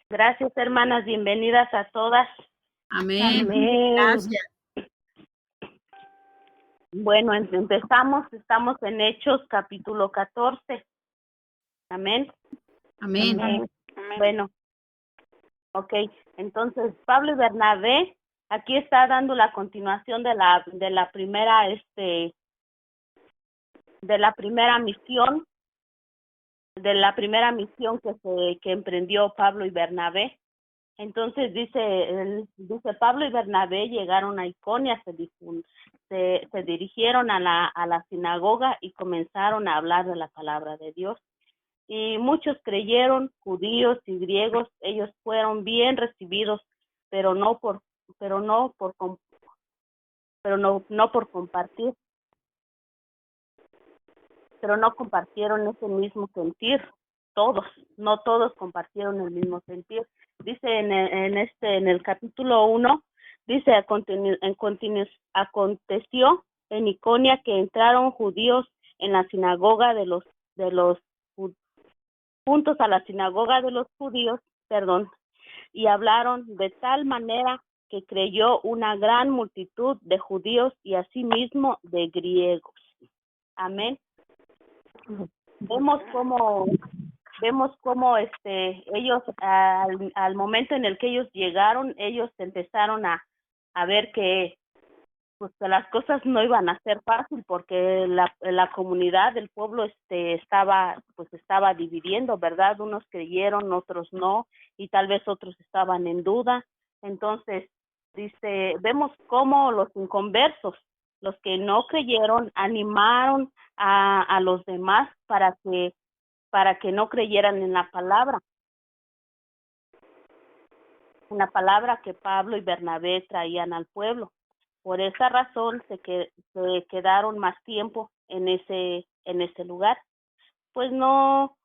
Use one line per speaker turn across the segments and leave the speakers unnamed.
Gracias, hermanas, bienvenidas a todas.
Amén.
Amén.
Gracias.
Bueno, estamos en Hechos capítulo 14. Amén.
Amén.
Amén. Bueno, ok, entonces Pablo y Bernabé aquí está dando la continuación de la primera misión que emprendió Pablo y Bernabé. Entonces dice Pablo y Bernabé llegaron a Iconia, se dirigieron a la sinagoga y comenzaron a hablar de la palabra de Dios. Y muchos creyeron, judíos y griegos. Ellos fueron bien recibidos, pero no por compartir, pero no compartieron ese mismo sentir. No todos compartieron el mismo sentir. Dice en el capítulo 1, dice, aconteció en Iconia que entraron judíos en la sinagoga juntos a la sinagoga de los judíos, y hablaron de tal manera que creyó una gran multitud de judíos y asimismo de griegos. Amén. Vemos cómo ellos al momento en el que ellos llegaron, ellos empezaron a ver que pues que las cosas no iban a ser fácil, porque la comunidad del pueblo estaba dividiendo, ¿verdad? Unos creyeron, otros no, y tal vez otros estaban en duda. Entonces vemos cómo los inconversos, los que no creyeron, animaron a los demás para que no creyeran en la palabra que Pablo y Bernabé traían al pueblo. Por esa razón se quedaron más tiempo en ese lugar. Pues no,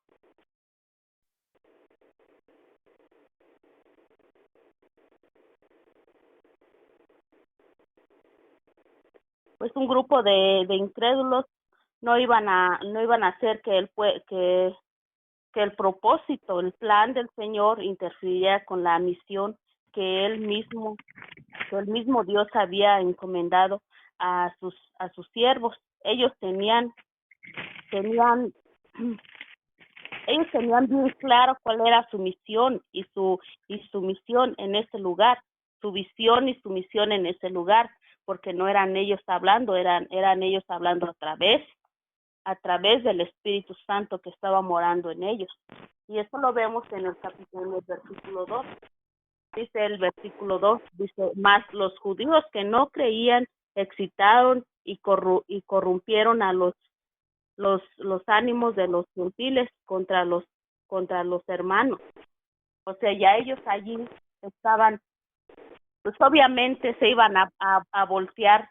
pues un grupo de incrédulos no iban a hacer que el propósito, el plan del Señor interfiriera con la misión que el mismo Dios había encomendado a sus siervos. Ellos tenían bien claro cuál era su misión y su misión en ese lugar, su visión y su misión en ese lugar, porque no eran ellos hablando, eran ellos hablando a través del Espíritu Santo que estaba morando en ellos. Y eso lo vemos en el versículo 2. Dice el versículo 2, dice, mas los judíos que no creían excitaron y corrompieron a los ánimos de los gentiles contra los hermanos. O sea, ya ellos allí estaban, pues obviamente se iban a voltear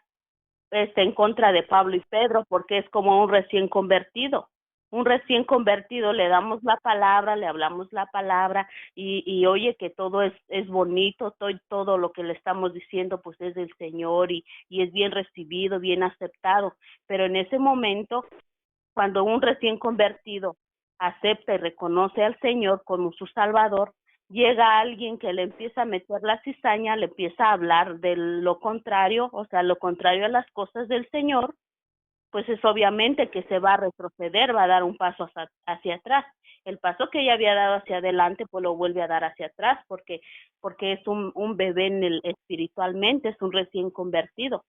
en contra de Pablo y Pedro, porque es como un recién convertido. Un recién convertido le damos la palabra, le hablamos la palabra y oye que todo es bonito, todo lo que le estamos diciendo pues es del Señor y es bien recibido, bien aceptado. Pero en ese momento, cuando un recién convertido acepta y reconoce al Señor como su Salvador, llega alguien que le empieza a meter la cizaña, le empieza a hablar de lo contrario, o sea, lo contrario a las cosas del Señor, pues es obviamente que se va a retroceder, va a dar un paso hacia atrás. El paso que ella había dado hacia adelante, pues lo vuelve a dar hacia atrás, porque es un bebé espiritualmente, es un recién convertido.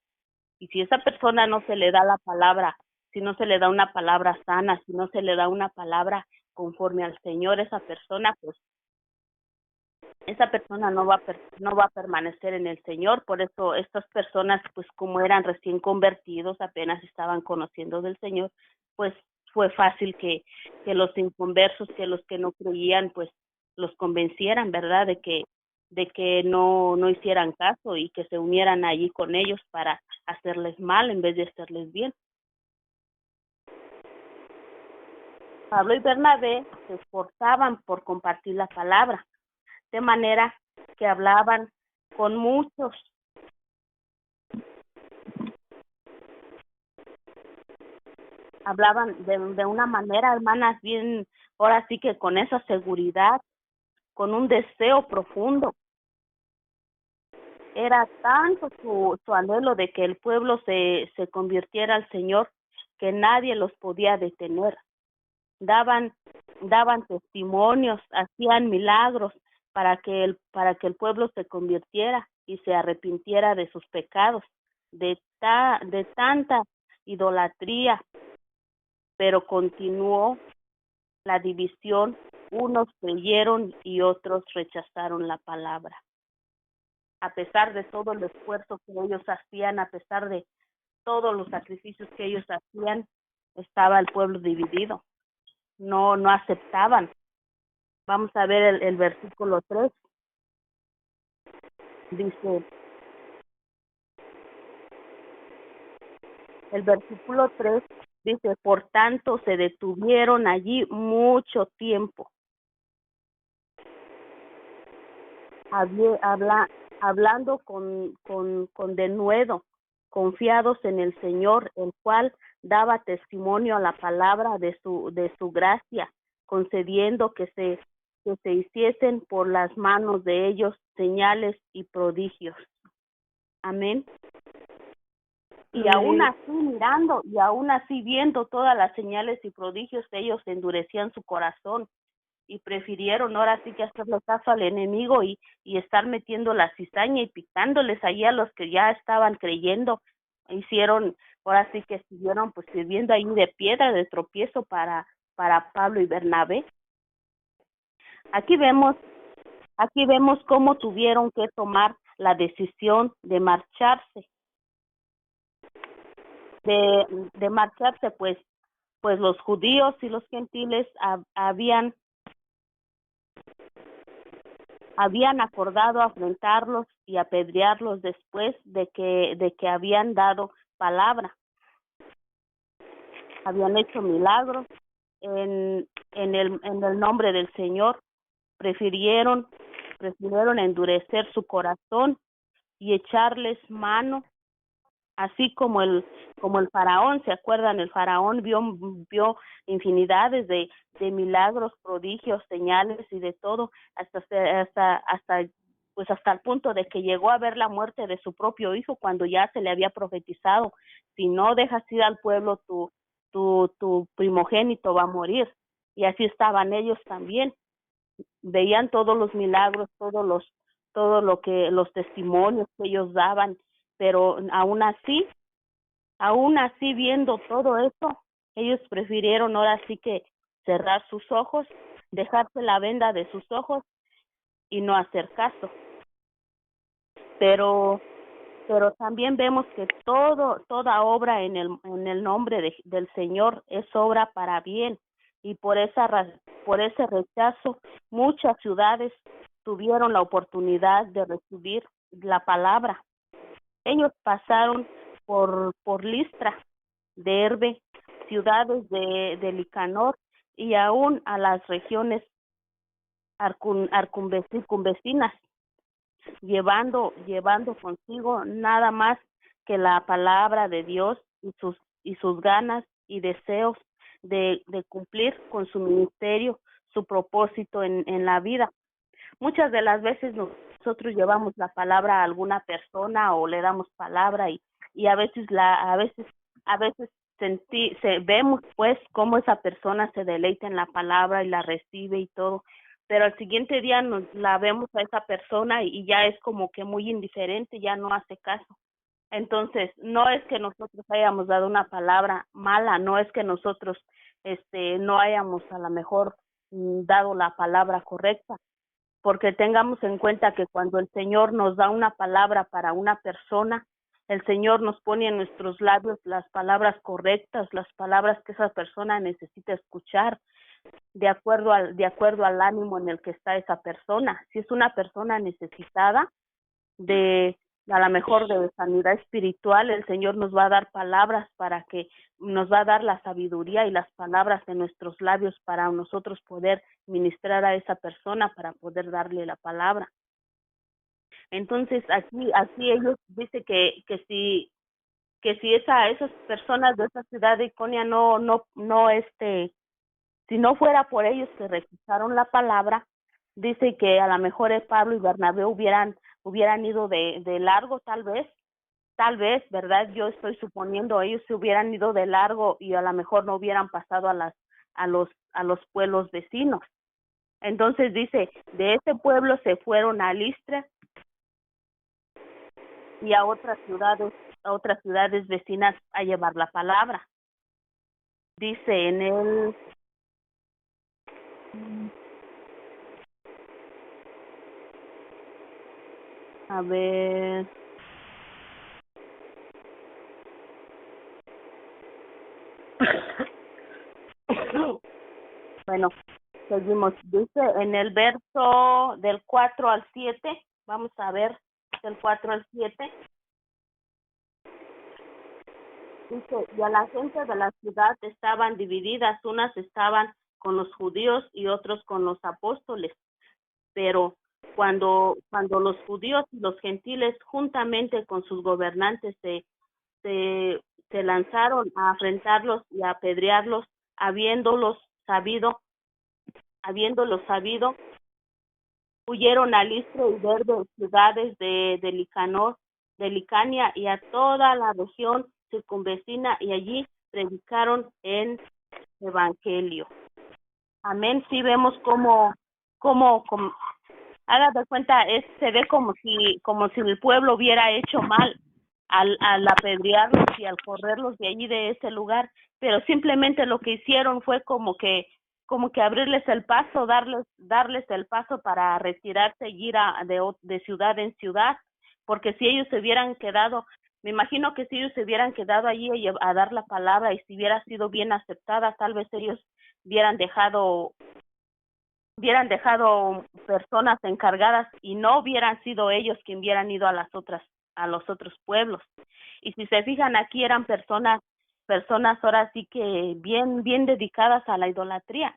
Y si esa persona no se le da la palabra, si no se le da una palabra sana, si no se le da una palabra conforme al Señor, esa persona no va a permanecer en el Señor. Por eso estas personas, pues como eran recién convertidos, apenas estaban conociendo del Señor, pues fue fácil que los inconversos, que los que no creían, pues los convencieran, ¿verdad? De que no hicieran caso y que se unieran allí con ellos para hacerles mal en vez de hacerles bien. Pablo y Bernabé se esforzaban por compartir la palabra, de manera que hablaban con muchos. Hablaban de una manera, hermanas, bien, ahora sí que con esa seguridad, con un deseo profundo. Era tanto su anhelo de que el pueblo se convirtiera al Señor que nadie los podía detener. Daban testimonios, hacían milagros para que el pueblo se convirtiera y se arrepintiera de sus pecados, de tanta idolatría, pero continuó la división, unos creyeron y otros rechazaron la palabra. A pesar de todo el esfuerzo que ellos hacían, a pesar de todos los sacrificios que ellos hacían, estaba el pueblo dividido. No aceptaban. Vamos a ver el versículo 3. Dice, el versículo 3 dice, por tanto se detuvieron allí mucho tiempo, hablando con denuedo, confiados en el Señor, el cual daba testimonio a la palabra de su gracia, concediendo que se hiciesen por las manos de ellos señales y prodigios. Amén. Y aún así mirando, y aún así viendo todas las señales y prodigios, ellos endurecían su corazón y prefirieron ahora sí que hacerle caso al enemigo y estar metiendo la cizaña y picándoles ahí a los que ya estaban creyendo. Hicieron, ahora sí que estuvieron pues sirviendo ahí de piedra de tropiezo para Pablo y Bernabé. Aquí vemos cómo tuvieron que tomar la decisión de marcharse. De marcharse, pues los judíos y los gentiles habían acordado afrentarlos y apedrearlos después de que habían dado palabra. Habían hecho milagros en el nombre del Señor. Prefirieron endurecer su corazón y echarles mano, así como el faraón. ¿Se acuerdan? El faraón vio infinidades de milagros, prodigios, señales y de todo, hasta el punto de que llegó a ver la muerte de su propio hijo cuando ya se le había profetizado: si no dejas ir al pueblo, tu primogénito va a morir. Y así estaban ellos también. Veían todos los milagros, los testimonios que ellos daban, pero aún así viendo todo eso, ellos prefirieron ahora sí que cerrar sus ojos, dejarse la venda de sus ojos y no hacer caso. Pero también vemos que toda obra en el nombre del Señor es obra para bien, y por ese rechazo muchas ciudades tuvieron la oportunidad de recibir la palabra. Ellos pasaron por Listra, Derbe, ciudades de Licanor y aún a las regiones circunvecinas, llevando consigo nada más que la palabra de Dios y sus ganas y deseos de cumplir con su ministerio, su propósito en la vida. Muchas de las veces nosotros llevamos la palabra a alguna persona o le damos palabra y a veces vemos pues cómo esa persona se deleita en la palabra y la recibe y todo, pero al siguiente día la vemos a esa persona y ya es como que muy indiferente, ya no hace caso. Entonces, no es que nosotros hayamos dado una palabra mala, no es que nosotros no hayamos a lo mejor dado la palabra correcta, porque tengamos en cuenta que cuando el Señor nos da una palabra para una persona, el Señor nos pone en nuestros labios las palabras correctas, las palabras que esa persona necesita escuchar, de acuerdo al ánimo en el que está esa persona. Si es una persona necesitada a lo mejor de sanidad espiritual, el Señor nos va a dar palabras nos va a dar la sabiduría y las palabras en nuestros labios para nosotros poder ministrar a esa persona, para poder darle la palabra. Entonces, así ellos dicen que si esas personas de esa ciudad de Iconia si no fuera por ellos que rechazaron la palabra, Dice que a lo mejor Pablo y Bernabé hubieran ido de largo, tal vez, ¿verdad? Yo estoy suponiendo ellos se hubieran ido de largo y a lo mejor no hubieran pasado a los pueblos vecinos. Entonces dice, de ese pueblo se fueron a Listra y a otras ciudades vecinas a llevar la palabra. Dice en el a ver, bueno, seguimos. Dice en el verso del 4 al 7, vamos a ver del 4 al 7. Dice, y a la gente de la ciudad estaban divididas, unas estaban con los judíos y otros con los apóstoles. Pero cuando los judíos y los gentiles juntamente con sus gobernantes se lanzaron a afrentarlos y a apedrearlos, habiéndolo sabido, huyeron a Listra y Derbe, ciudades de Licanor, de Licania y a toda la región circunvecina, y allí predicaron en evangelio. Amén. Sí vemos como haga de cuenta, se ve como si el pueblo hubiera hecho mal al apedrearlos y al correrlos de allí, de ese lugar, pero simplemente lo que hicieron fue como que abrirles el paso, darles el paso para retirarse y ir de ciudad en ciudad, porque si ellos se hubieran quedado, me imagino que si ellos se hubieran quedado allí a dar la palabra y si hubiera sido bien aceptada, tal vez ellos hubieran dejado personas encargadas y no hubieran sido ellos quienes hubieran ido a los otros pueblos. Y si se fijan, aquí eran personas ahora sí que bien dedicadas a la idolatría.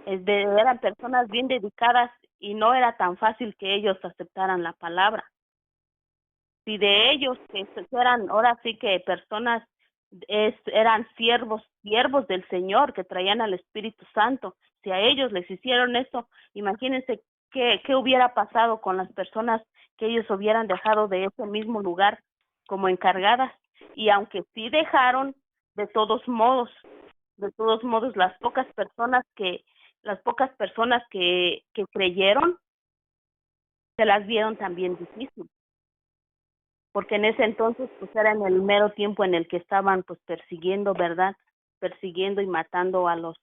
Eran personas bien dedicadas y no era tan fácil que ellos aceptaran la palabra. Si de ellos que eran ahora sí que personas eran siervos del Señor que traían al Espíritu Santo, si a ellos les hicieron eso, imagínense qué hubiera pasado con las personas que ellos hubieran dejado de ese mismo lugar como encargadas. Y aunque sí dejaron, de todos modos las pocas personas que creyeron se las vieron también difícil, porque en ese entonces pues era en el mero tiempo en el que estaban pues persiguiendo, ¿verdad? Persiguiendo y matando a los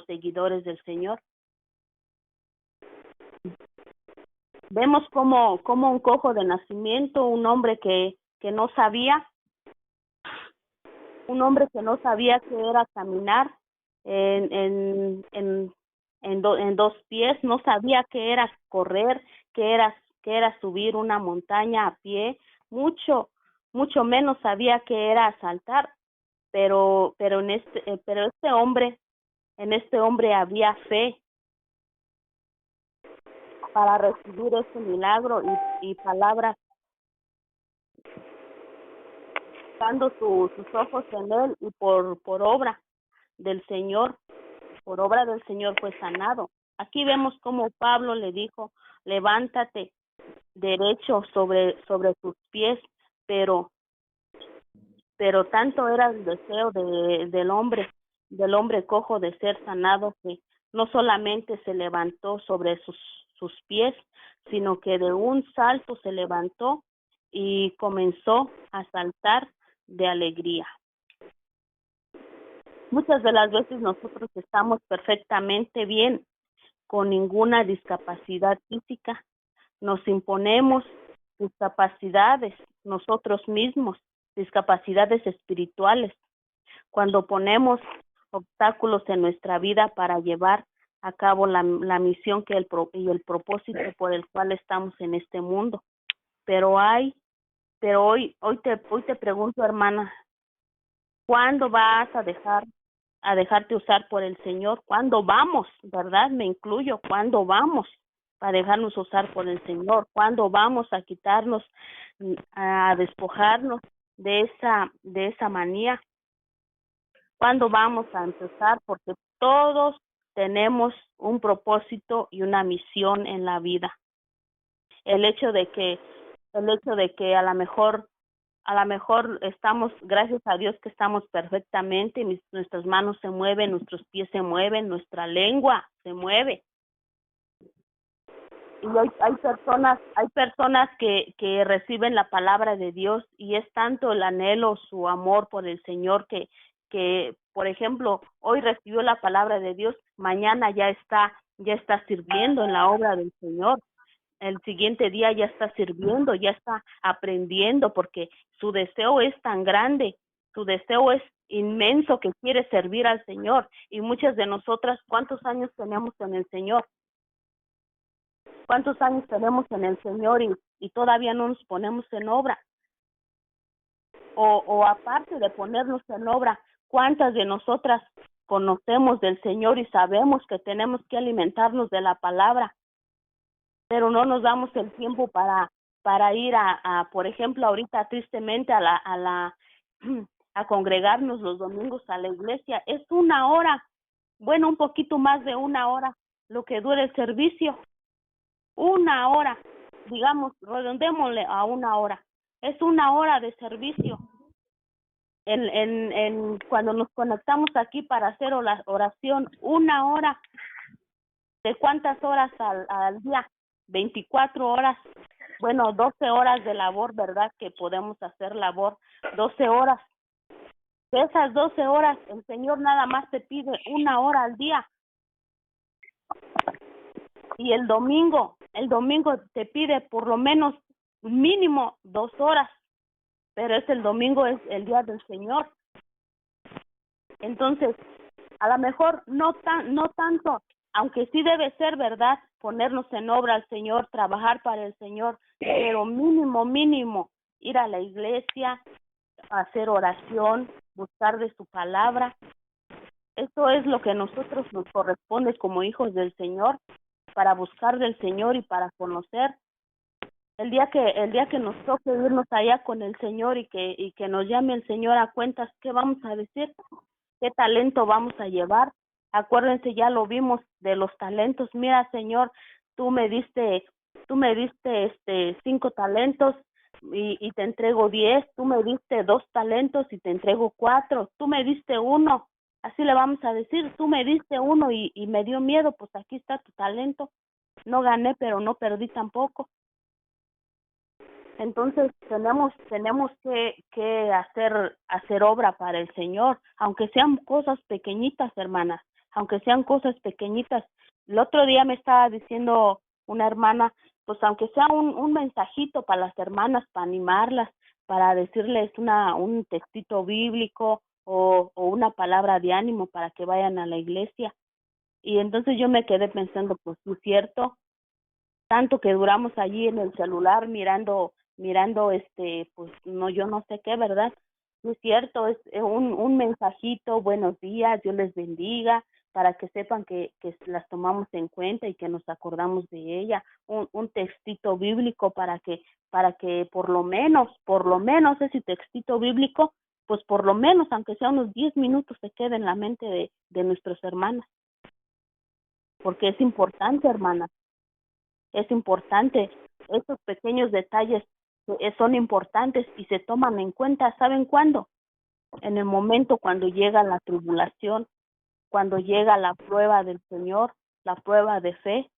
seguidores del Señor. Vemos como un cojo de nacimiento, un hombre que no sabía que era caminar en dos pies, no sabía que era correr, que era subir una montaña a pie, mucho menos sabía que era saltar, pero en este hombre había fe para recibir ese milagro y palabras, dando sus ojos en él, y por obra del Señor fue sanado. Aquí vemos como Pablo le dijo, levántate derecho sobre tus pies, pero tanto era el deseo del hombre cojo de ser sanado, que no solamente se levantó sobre sus pies, sino que de un salto se levantó y comenzó a saltar de alegría. Muchas de las veces nosotros estamos perfectamente bien, con ninguna discapacidad física. Nos imponemos discapacidades nosotros mismos, discapacidades espirituales, cuando ponemos obstáculos en nuestra vida para llevar a cabo la misión y el propósito por el cual estamos en este mundo. Pero hoy te pregunto, hermana, ¿cuándo vas a dejarte usar por el Señor? ¿Cuándo vamos, verdad? Me incluyo, ¿cuándo vamos a dejarnos usar por el Señor? ¿Cuándo vamos a quitarnos, a despojarnos de esa manía? ¿Cuándo vamos a empezar? Porque todos tenemos un propósito y una misión en la vida. El hecho de que a lo mejor estamos, gracias a Dios que estamos perfectamente, nuestras manos se mueven, nuestros pies se mueven, nuestra lengua se mueve. Y hay personas que reciben la palabra de Dios y es tanto el anhelo, su amor por el Señor que por ejemplo, hoy recibió la palabra de Dios, mañana ya está sirviendo en la obra del Señor. El siguiente día ya está sirviendo, ya está aprendiendo, porque su deseo es tan grande, su deseo es inmenso, que quiere servir al Señor. Y muchas de nosotras, ¿cuántos años tenemos en el Señor? ¿Cuántos años tenemos en el Señor y todavía no nos ponemos en obra? O aparte de ponernos en obra, ¿cuántas de nosotras conocemos del Señor y sabemos que tenemos que alimentarnos de la palabra? Pero no nos damos el tiempo para ir a por ejemplo, ahorita tristemente a congregarnos los domingos a la iglesia. Es 1 hora, bueno, un poquito más de 1 hora lo que dura el servicio. 1 hora, digamos, redondémosle a 1 hora. Es 1 hora de servicio. Cuando nos conectamos aquí para hacer oración, 1 hora. ¿De cuántas horas al día? 24 horas. Bueno, 12 horas de labor, ¿verdad? Que podemos hacer labor. 12 horas. De esas 12 horas, el Señor nada más te pide 1 hora al día. Y el domingo te pide por lo menos mínimo 2 horas. Pero el domingo es el día del Señor. Entonces, a lo mejor no tanto, aunque sí debe ser, ¿verdad? Ponernos en obra al Señor, trabajar para el Señor, pero mínimo, ir a la iglesia, hacer oración, buscar de su palabra. Esto es lo que a nosotros nos corresponde como hijos del Señor, para buscar del Señor y para conocer. El día que nos toque irnos allá con el Señor y que nos llame el Señor a cuentas, ¿qué vamos a decir? ¿Qué talento vamos a llevar? Acuérdense, ya lo vimos de los talentos. Mira, Señor, tú me diste 5 talentos y te entrego 10. Tú me diste 2 talentos y te entrego 4. Tú me diste 1. Así le vamos a decir, tú me diste 1 y me dio miedo, pues aquí está tu talento. No gané, pero no perdí tampoco. Entonces tenemos que hacer obra para el Señor, aunque sean cosas pequeñitas, hermanas, aunque sean cosas pequeñitas. El otro día me estaba diciendo una hermana, pues aunque sea un mensajito para las hermanas, para animarlas, para decirles un textito bíblico o una palabra de ánimo para que vayan a la iglesia. Y entonces yo me quedé pensando, pues sí es cierto, tanto que duramos allí en el celular mirando pues no, yo no sé qué, ¿verdad? No es cierto, es un mensajito, buenos días, Dios les bendiga, para que sepan que las tomamos en cuenta y que nos acordamos de ella, un textito bíblico para que por lo menos ese textito bíblico, pues por lo menos, aunque sea unos 10 minutos, se quede en la mente de nuestras hermanas, porque es importante, hermanas. Es importante, esos pequeños detalles son importantes y se toman en cuenta, ¿saben cuándo? En el momento cuando llega la tribulación, cuando llega la prueba del Señor, la prueba de fe.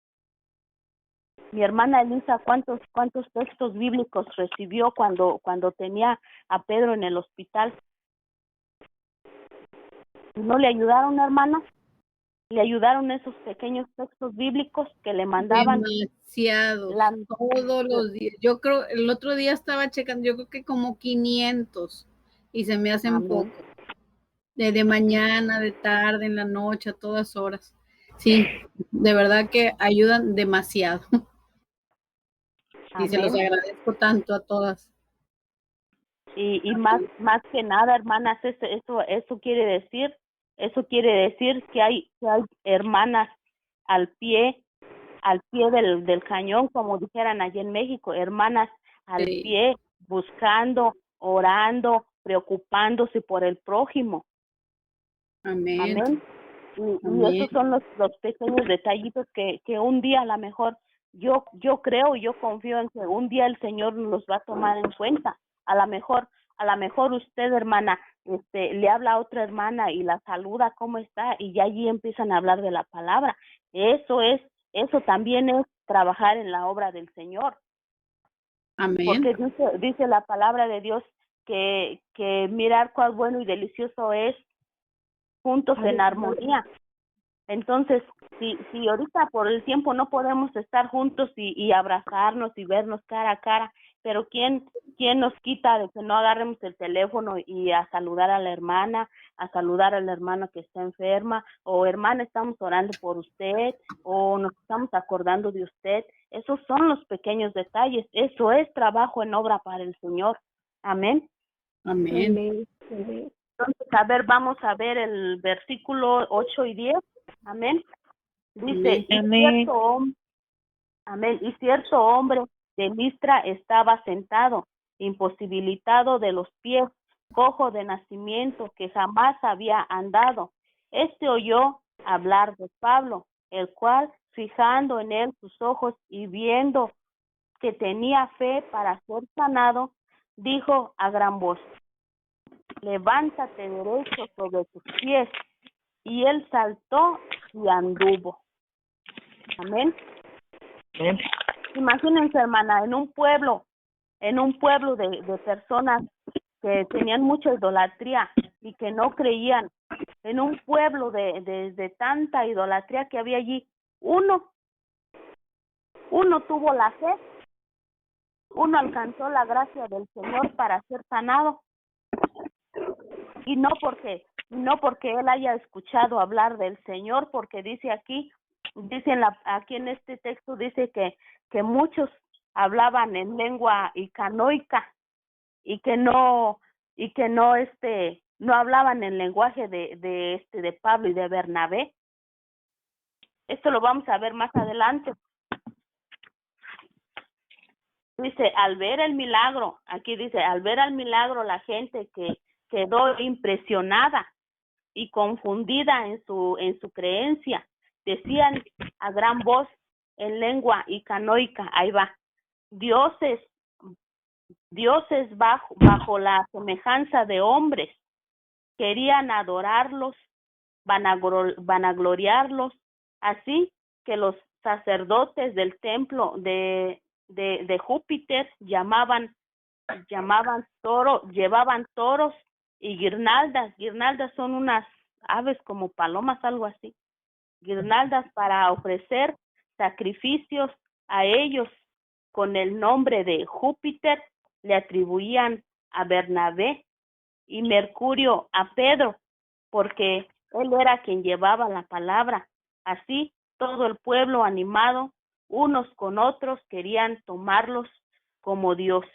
Mi hermana Elisa, ¿cuántos textos bíblicos recibió cuando tenía a Pedro en el hospital? ¿No le ayudaron, hermana? ¿Le ayudaron esos pequeños textos bíblicos que le mandaban?
Demasiados, todos los días. Yo creo, el otro día estaba checando, yo creo que como 500 y se me hacen poco. De mañana, de tarde, en la noche, a todas horas. Sí, de verdad que ayudan demasiado. Y se los agradezco tanto a todas.
Y más que nada, hermanas, eso quiere decir que hay hermanas al pie del cañón, como dijeran allí en México, hermanas al pie, buscando, orando, preocupándose por el prójimo.
Amén.
Amén. Y esos son los pequeños detallitos que un día a lo mejor yo creo y yo confío en que un día el Señor los va a tomar en cuenta. A lo mejor usted, hermana, le habla a otra hermana y la saluda, ¿cómo está? Y ya allí empiezan a hablar de la palabra. Eso también es trabajar en la obra del Señor.
Amén.
Porque dice la palabra de Dios que mirar cuán bueno y delicioso es juntos en armonía. Entonces, si ahorita por el tiempo no podemos estar juntos y abrazarnos y vernos cara a cara, pero ¿quién nos quita de que no agarremos el teléfono y a saludar a la hermana, a saludar a la hermana que está enferma, o hermana, estamos orando por usted, o nos estamos acordando de usted? Esos son los pequeños detalles. Eso es trabajo en obra para el Señor. Amén.
Amén.
Entonces, vamos a ver el versículo 8 y 10. Amén. Dice, y cierto hombre de Listra estaba sentado, imposibilitado de los pies, cojo de nacimiento, que jamás había andado. Oyó hablar de Pablo, el cual, fijando en él sus ojos y viendo que tenía fe para ser sanado, dijo a gran voz: levántate derecho sobre tus pies. Y él saltó y anduvo. Amén. Imagínense, hermana, en un pueblo de personas que tenían mucha idolatría y que no creían, en un pueblo de tanta idolatría que había allí, uno tuvo la fe, uno alcanzó la gracia del Señor para ser sanado, y no porque él haya escuchado hablar del Señor, porque dice aquí en este texto dice que muchos hablaban en lengua icanoica y que no hablaban en lenguaje de Pablo y de Bernabé. Esto lo vamos a ver más adelante. Dice, al ver el milagro, la gente que quedó impresionada y confundida en su creencia. Decían a gran voz en lengua icanoica, ahí va: dioses bajo la semejanza de hombres, querían adorarlos, vanagloriarlos, así que los sacerdotes del templo de Júpiter llevaban toros y guirnaldas. Guirnaldas son unas aves como palomas, algo así. Guirnaldas para ofrecer sacrificios a ellos. Con el nombre de Júpiter le atribuían a Bernabé y Mercurio a Pedro, porque él era quien llevaba la palabra. Así, todo el pueblo, animado unos con otros, querían tomarlos como dioses.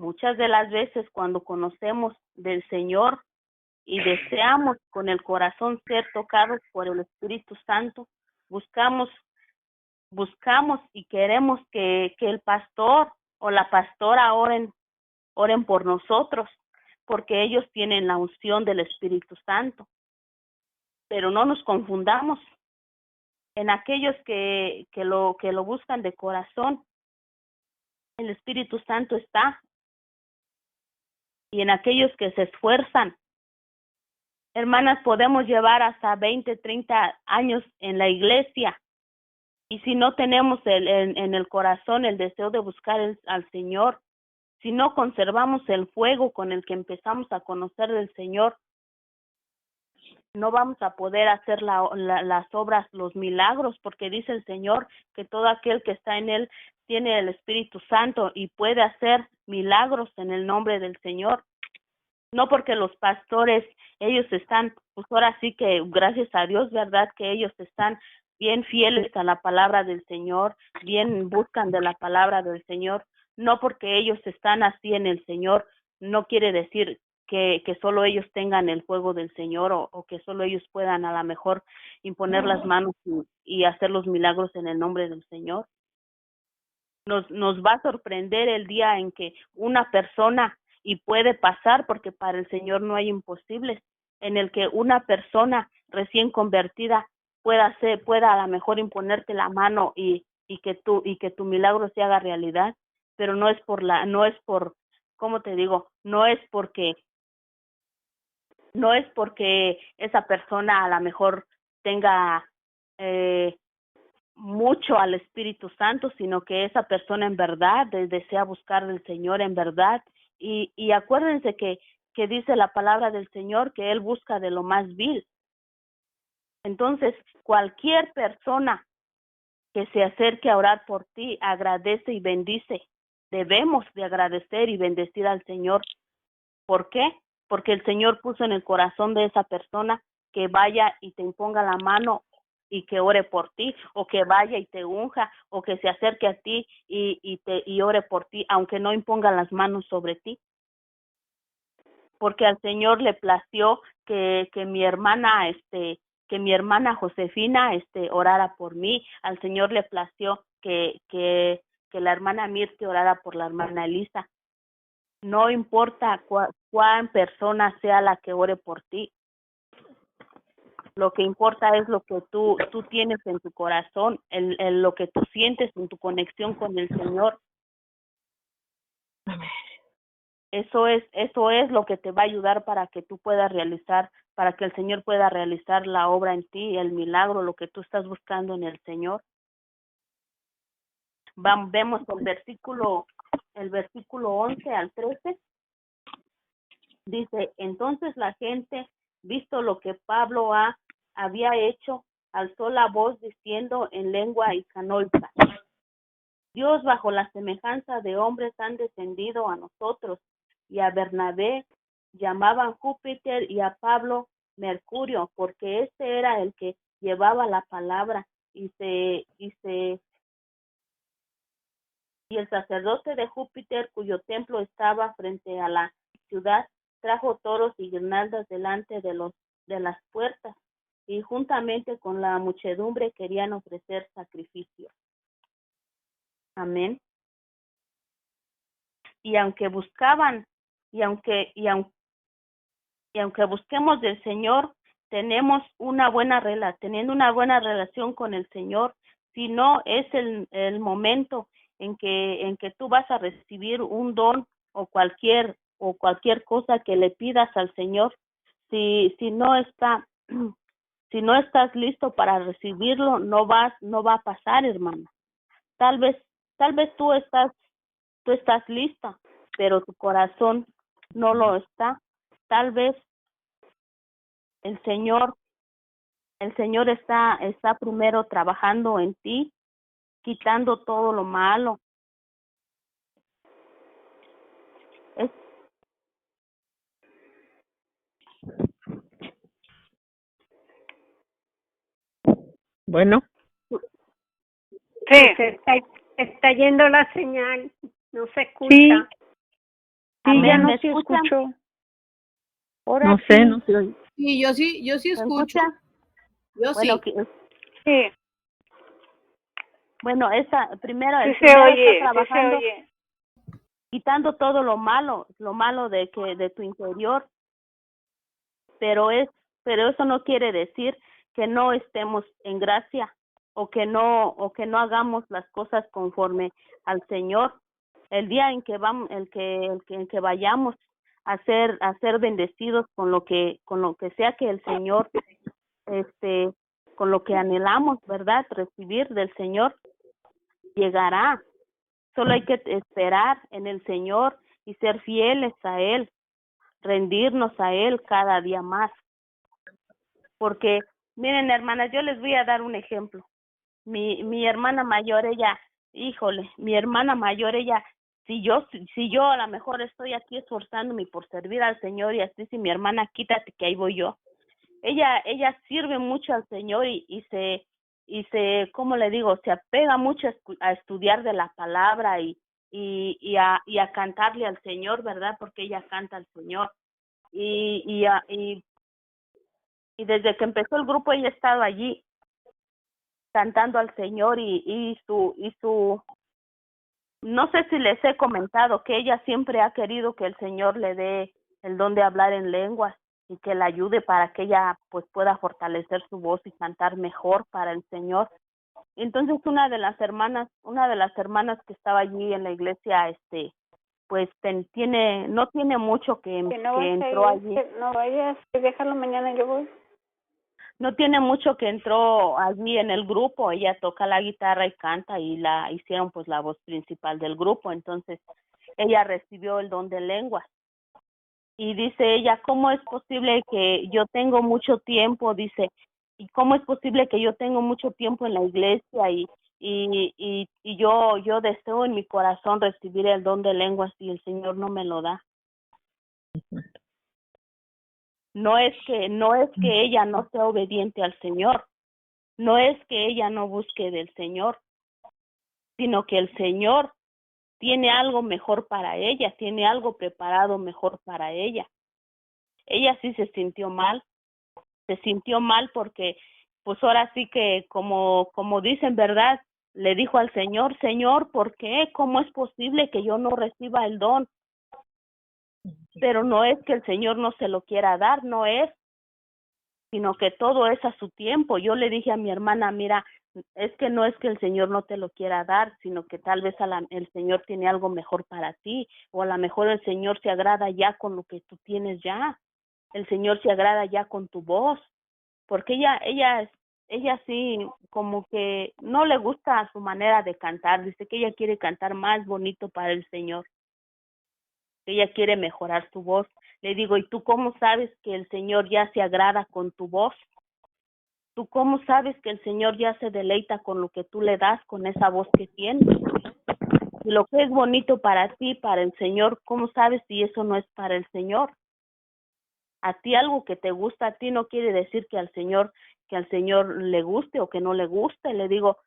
Muchas de las veces, cuando conocemos del Señor y deseamos con el corazón ser tocados por el Espíritu Santo, buscamos y queremos que el pastor o la pastora oren por nosotros, porque ellos tienen la unción del Espíritu Santo. Pero no nos confundamos. En aquellos que lo buscan de corazón, el Espíritu Santo está. Y en aquellos que se esfuerzan, hermanas, podemos llevar hasta 20, 30 años en la iglesia, y si no tenemos en el corazón el deseo de buscar al Señor, si no conservamos el fuego con el que empezamos a conocer del Señor, no vamos a poder hacer las obras, los milagros, porque dice el Señor que todo aquel que está en Él tiene el Espíritu Santo y puede hacer milagros en el nombre del Señor. No porque los pastores, ellos están, pues ahora sí que gracias a Dios, ¿verdad? Que ellos están bien fieles a la palabra del Señor, bien buscan de la palabra del Señor. No porque ellos están así en el Señor, no quiere decir que solo ellos tengan el fuego del Señor, o que solo ellos puedan a lo mejor imponer las manos y hacer los milagros en el nombre del Señor. Nos va a sorprender el día en que una persona, y puede pasar porque para el Señor no hay imposibles, en el que una persona recién convertida pueda a lo mejor imponerte la mano y que tu milagro se haga realidad, pero no es por, ¿cómo te digo? No es porque esa persona a lo mejor tenga mucho al Espíritu Santo, sino que esa persona en verdad desea buscar del Señor en verdad. Y acuérdense que dice la palabra del Señor que Él busca de lo más vil. Entonces, cualquier persona que se acerque a orar por ti, agradece y bendice. Debemos de agradecer y bendecir al Señor. ¿Por qué? Porque el Señor puso en el corazón de esa persona que vaya y te imponga la mano y que ore por ti, o que vaya y te unja, o que se acerque a ti y ore por ti, aunque no imponga las manos sobre ti. Porque al Señor le plació que mi hermana Josefina orara por mí. Al Señor le plació que la hermana Mirte orara por la hermana Elisa. No importa cuán persona sea la que ore por ti. Lo que importa es lo que tú tienes en tu corazón, lo que tú sientes en tu conexión con el Señor. Eso es lo que te va a ayudar para que tú puedas realizar, para que el Señor pueda realizar la obra en ti, el milagro, lo que tú estás buscando en el Señor. Vemos el versículo 11 al 13. Dice, entonces la gente, visto lo que Pablo había hecho, alzó la voz diciendo en lengua hispanoica, Dios bajo la semejanza de hombres han descendido a nosotros, y a Bernabé llamaban Júpiter y a Pablo Mercurio, porque este era el que llevaba la palabra, y el sacerdote de Júpiter, cuyo templo estaba frente a la ciudad, trajo toros y guirnaldas delante de las puertas, y juntamente con la muchedumbre querían ofrecer sacrificios. Amén. Y aunque buscaban, y aunque busquemos del Señor, teniendo una buena relación con el Señor, si no es el momento en que tú vas a recibir un don o cualquier cosa que le pidas al Señor, si no estás listo para recibirlo, no va a pasar, hermana. Tal vez tú estás lista, pero tu corazón no lo está. Tal vez el Señor está primero trabajando en ti, quitando todo lo malo.
Bueno.
Sí. Está yendo la señal, no se escucha.
Sí, ya no
se
escucho.
Ahora
no sé, no se oye.
Sí, yo sí escucho. Yo
bueno,
sí.
Sí.
Bueno, primero
sí se oye,
está trabajando, quitando todo lo malo de tu interior. Pero eso no quiere decir que no estemos en gracia o que no hagamos las cosas conforme al Señor. El día en que vayamos a ser bendecidos con lo que sea que el Señor con lo que anhelamos, ¿verdad? Recibir del Señor, llegará. Solo hay que esperar en el Señor y ser fieles a Él, rendirnos a Él cada día más. Porque, miren, hermanas, yo les voy a dar un ejemplo. Mi hermana mayor, si yo a lo mejor estoy aquí esforzándome por servir al Señor y así, si mi hermana, quítate que ahí voy yo. Ella sirve mucho al Señor y se, ¿cómo le digo? Se apega mucho a estudiar de la palabra y a cantarle al Señor, ¿verdad? Porque ella canta al Señor. Y desde que empezó el grupo ella ha estado allí cantando al Señor y su no sé si les he comentado que ella siempre ha querido que el Señor le dé el don de hablar en lenguas, que la ayude para que ella pues pueda fortalecer su voz y cantar mejor para el Señor. Entonces una de las hermanas que estaba allí en la iglesia, pues no tiene mucho que entró allí.
No vayas, déjalo mañana, yo voy.
No tiene mucho que entró allí en el grupo. Ella toca la guitarra y canta, y la hicieron pues la voz principal del grupo. Entonces ella recibió el don de lenguas. Y dice ella, ¿cómo es posible que yo tengo mucho tiempo? Dice, ¿y cómo es posible que yo tengo mucho tiempo en la iglesia y yo deseo en mi corazón recibir el don de lenguas y el Señor no me lo da? No es que ella no sea obediente al Señor, no es que ella no busque del Señor, sino que el Señor tiene algo mejor para ella, tiene algo preparado mejor para ella. Ella sí se sintió mal porque pues ahora sí que como dicen, ¿verdad? Le dijo al Señor, Señor, ¿por qué? ¿Cómo es posible que yo no reciba el don? Pero no es que el Señor no se lo quiera dar, no es, sino que todo es a su tiempo. Yo le dije a mi hermana, mira, es que no es que el Señor no te lo quiera dar, sino que tal vez el Señor tiene algo mejor para ti, o a lo mejor el Señor se agrada ya con lo que tú tienes ya, el Señor se agrada ya con tu voz, porque ella sí, como que no le gusta su manera de cantar, dice que ella quiere cantar más bonito para el Señor, que ella quiere mejorar su voz. Le digo, ¿y tú cómo sabes que el Señor ya se agrada con tu voz? ¿Tú cómo sabes que el Señor ya se deleita con lo que tú le das, con esa voz que tienes? Y lo que es bonito para ti, para el Señor, ¿cómo sabes si eso no es para el Señor? A ti algo que te gusta a ti no quiere decir que al Señor le guste o que no le guste. Le digo,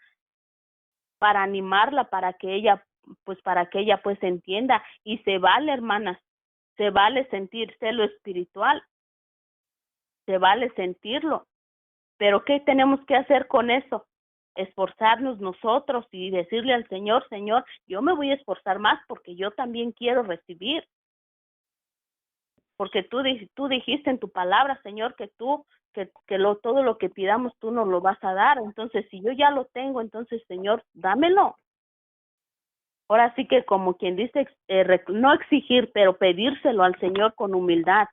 para animarla, para que ella pues entienda, y se vale, hermanas, se vale sentirse lo espiritual, se vale sentirlo, pero ¿qué tenemos que hacer con eso? Esforzarnos nosotros y decirle al Señor, Señor, yo me voy a esforzar más porque yo también quiero recibir, porque tú dijiste en tu palabra, Señor, que todo lo que pidamos tú nos lo vas a dar. Entonces, si yo ya lo tengo, entonces, Señor, dámelo. Ahora sí que como quien dice, no exigir, pero pedírselo al Señor con humildad.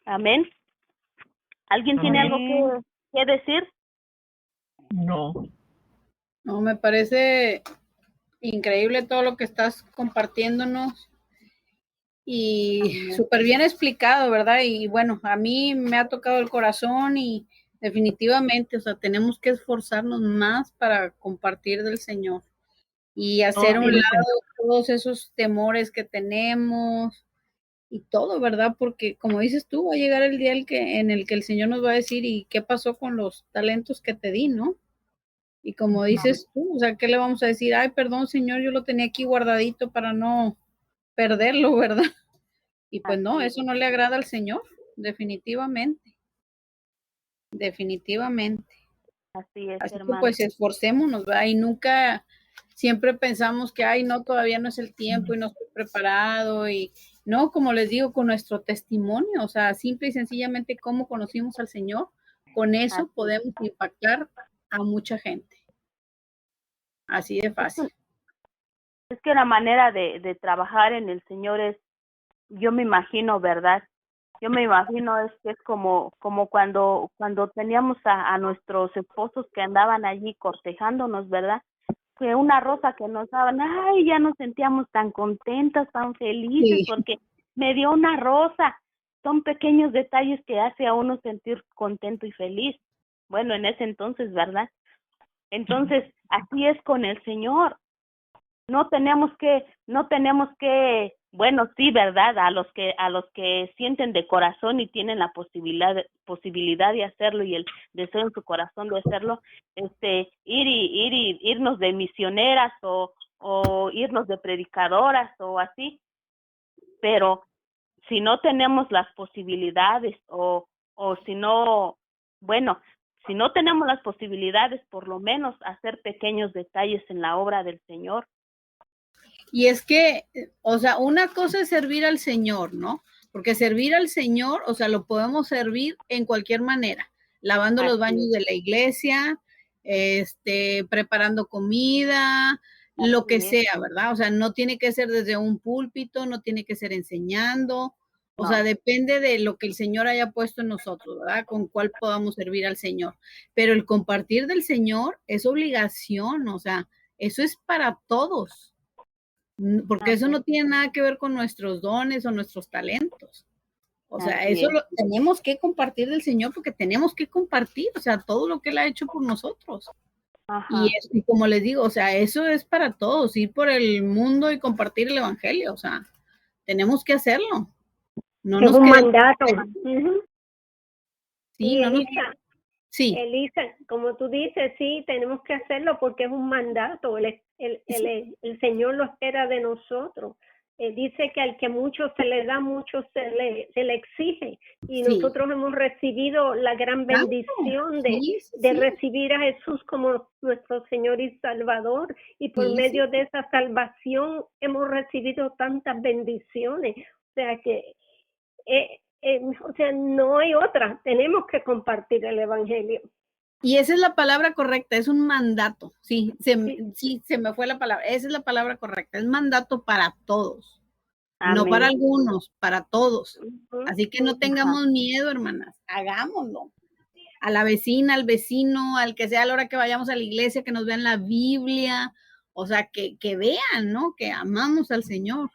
Amén. ¿Alguien tiene algo que decir?
No.
No, me parece increíble todo lo que estás compartiéndonos y súper bien explicado, ¿verdad? Y bueno, a mí me ha tocado el corazón y definitivamente, o sea, tenemos que esforzarnos más para compartir del Señor y hacer a un lado todos esos temores que tenemos y todo, ¿verdad? Porque como dices tú, va a llegar el día en el que el Señor nos va a decir, ¿y qué pasó con los talentos que te di, no? Y como dices tú, o sea, ¿qué le vamos a decir? Ay, perdón, Señor, yo lo tenía aquí guardadito para no perderlo, ¿verdad? Y pues no, eso no le agrada al Señor, definitivamente. Definitivamente.
Así es,
Así que
hermano.
pues esforcémonos, ¿verdad? Y nunca, siempre pensamos que, ay, no, todavía no es el tiempo y no estoy preparado. Y no, como les digo, con nuestro testimonio, o sea, simple y sencillamente cómo conocimos al Señor, con eso podemos impactar a mucha gente. Así de fácil.
Es que la manera de trabajar en el Señor es, yo me imagino, ¿verdad? Yo me imagino es que es como cuando teníamos a nuestros esposos que andaban allí cortejándonos, ¿verdad? Que una rosa que nos daban, ay, ya nos sentíamos tan contentas, tan felices, porque me dio una rosa. Son pequeños detalles que hace a uno sentir contento y feliz. Bueno, en ese entonces, ¿verdad? Entonces, así es con el Señor. No tenemos que, bueno, sí, ¿verdad? A los que sienten de corazón y tienen la posibilidad de hacerlo y el deseo en su corazón de hacerlo, irnos de misioneras o irnos de predicadoras o así, pero si no tenemos las posibilidades o si no, bueno, si no tenemos las posibilidades, por lo menos hacer pequeños detalles en la obra del Señor.
Y es que, o sea, una cosa es servir al Señor, ¿no? porque servir al Señor, o sea, lo podemos servir en cualquier manera, lavando los baños de la iglesia, preparando comida, lo que sea, ¿verdad? O sea, no tiene que ser desde un púlpito, no tiene que ser enseñando, o sea, depende de lo que el Señor haya puesto en nosotros, ¿verdad? Con cuál podamos servir al Señor. Pero el compartir del Señor es obligación, o sea, eso es para todos, porque eso no tiene nada que ver con nuestros dones o nuestros talentos. O sea, eso lo tenemos que compartir del Señor porque tenemos que compartir, o sea, todo lo que Él ha hecho por nosotros. Y como les digo, o sea, eso es para todos, ir por el mundo y compartir el evangelio, o sea, tenemos que hacerlo. No
es
nos
un
quedemos.
mandato.
Sí, no nos... Sí.
Elisa, como tú dices, sí, tenemos que hacerlo porque es un mandato. El Señor lo espera de nosotros. Dice que al que mucho se le da, mucho se le exige. Y nosotros hemos recibido la gran bendición de recibir a Jesús como nuestro Señor y Salvador. Y por medio de esa salvación hemos recibido tantas bendiciones. O sea que... o sea, no hay otra, tenemos que compartir el evangelio.
Y esa es la palabra correcta, es un mandato, sí, se me fue la palabra, esa es la palabra correcta, es mandato para todos, no para algunos, para todos. Así que no tengamos miedo, hermanas, hagámoslo. A la vecina, al vecino, al que sea a la hora que vayamos a la iglesia, que nos vean la Biblia, o sea, que vean, ¿no? Que amamos al Señor.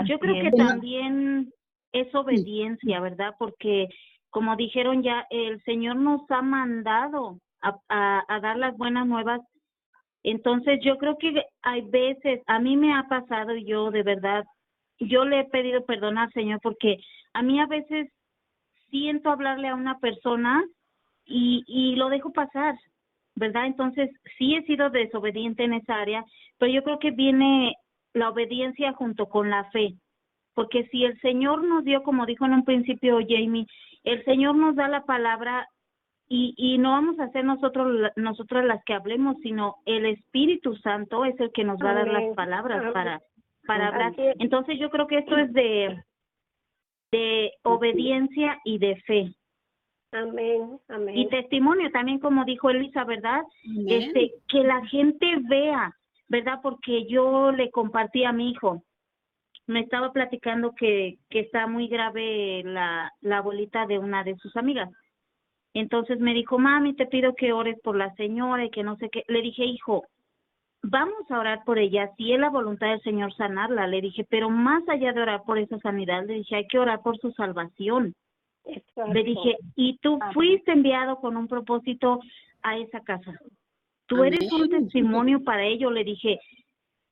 Yo creo que también es obediencia, ¿verdad? Porque como dijeron ya, el Señor nos ha mandado a dar las buenas nuevas. Entonces yo creo que hay veces, a mí me ha pasado, y yo de verdad, yo le he pedido perdón al Señor porque a mí a veces siento hablarle a una persona y lo dejo pasar, ¿verdad? Entonces sí he sido desobediente en esa área, pero yo creo que viene la obediencia junto con la fe, porque si el Señor nos dio, como dijo en un principio Jamie, el Señor nos da la palabra y no vamos a ser nosotras las que hablemos, sino el Espíritu Santo es el que nos va a dar las palabras para hablar. Entonces yo creo que esto es de obediencia y de fe.
Amén, amén.
Y testimonio también, como dijo Elisa, ¿verdad? Que la gente vea, ¿verdad? Porque yo le compartí a mi hijo, me estaba platicando que está muy grave la abuelita de una de sus amigas. Entonces me dijo, mami, te pido que ores por la señora y que no sé qué. Le dije, hijo, vamos a orar por ella, si es la voluntad del Señor sanarla. Le dije, pero más allá de orar por esa sanidad, le dije, hay que orar por su salvación.
Exacto.
Le dije, y tú fuiste enviado con un propósito a esa casa. Tú eres un testimonio para ello. Le dije,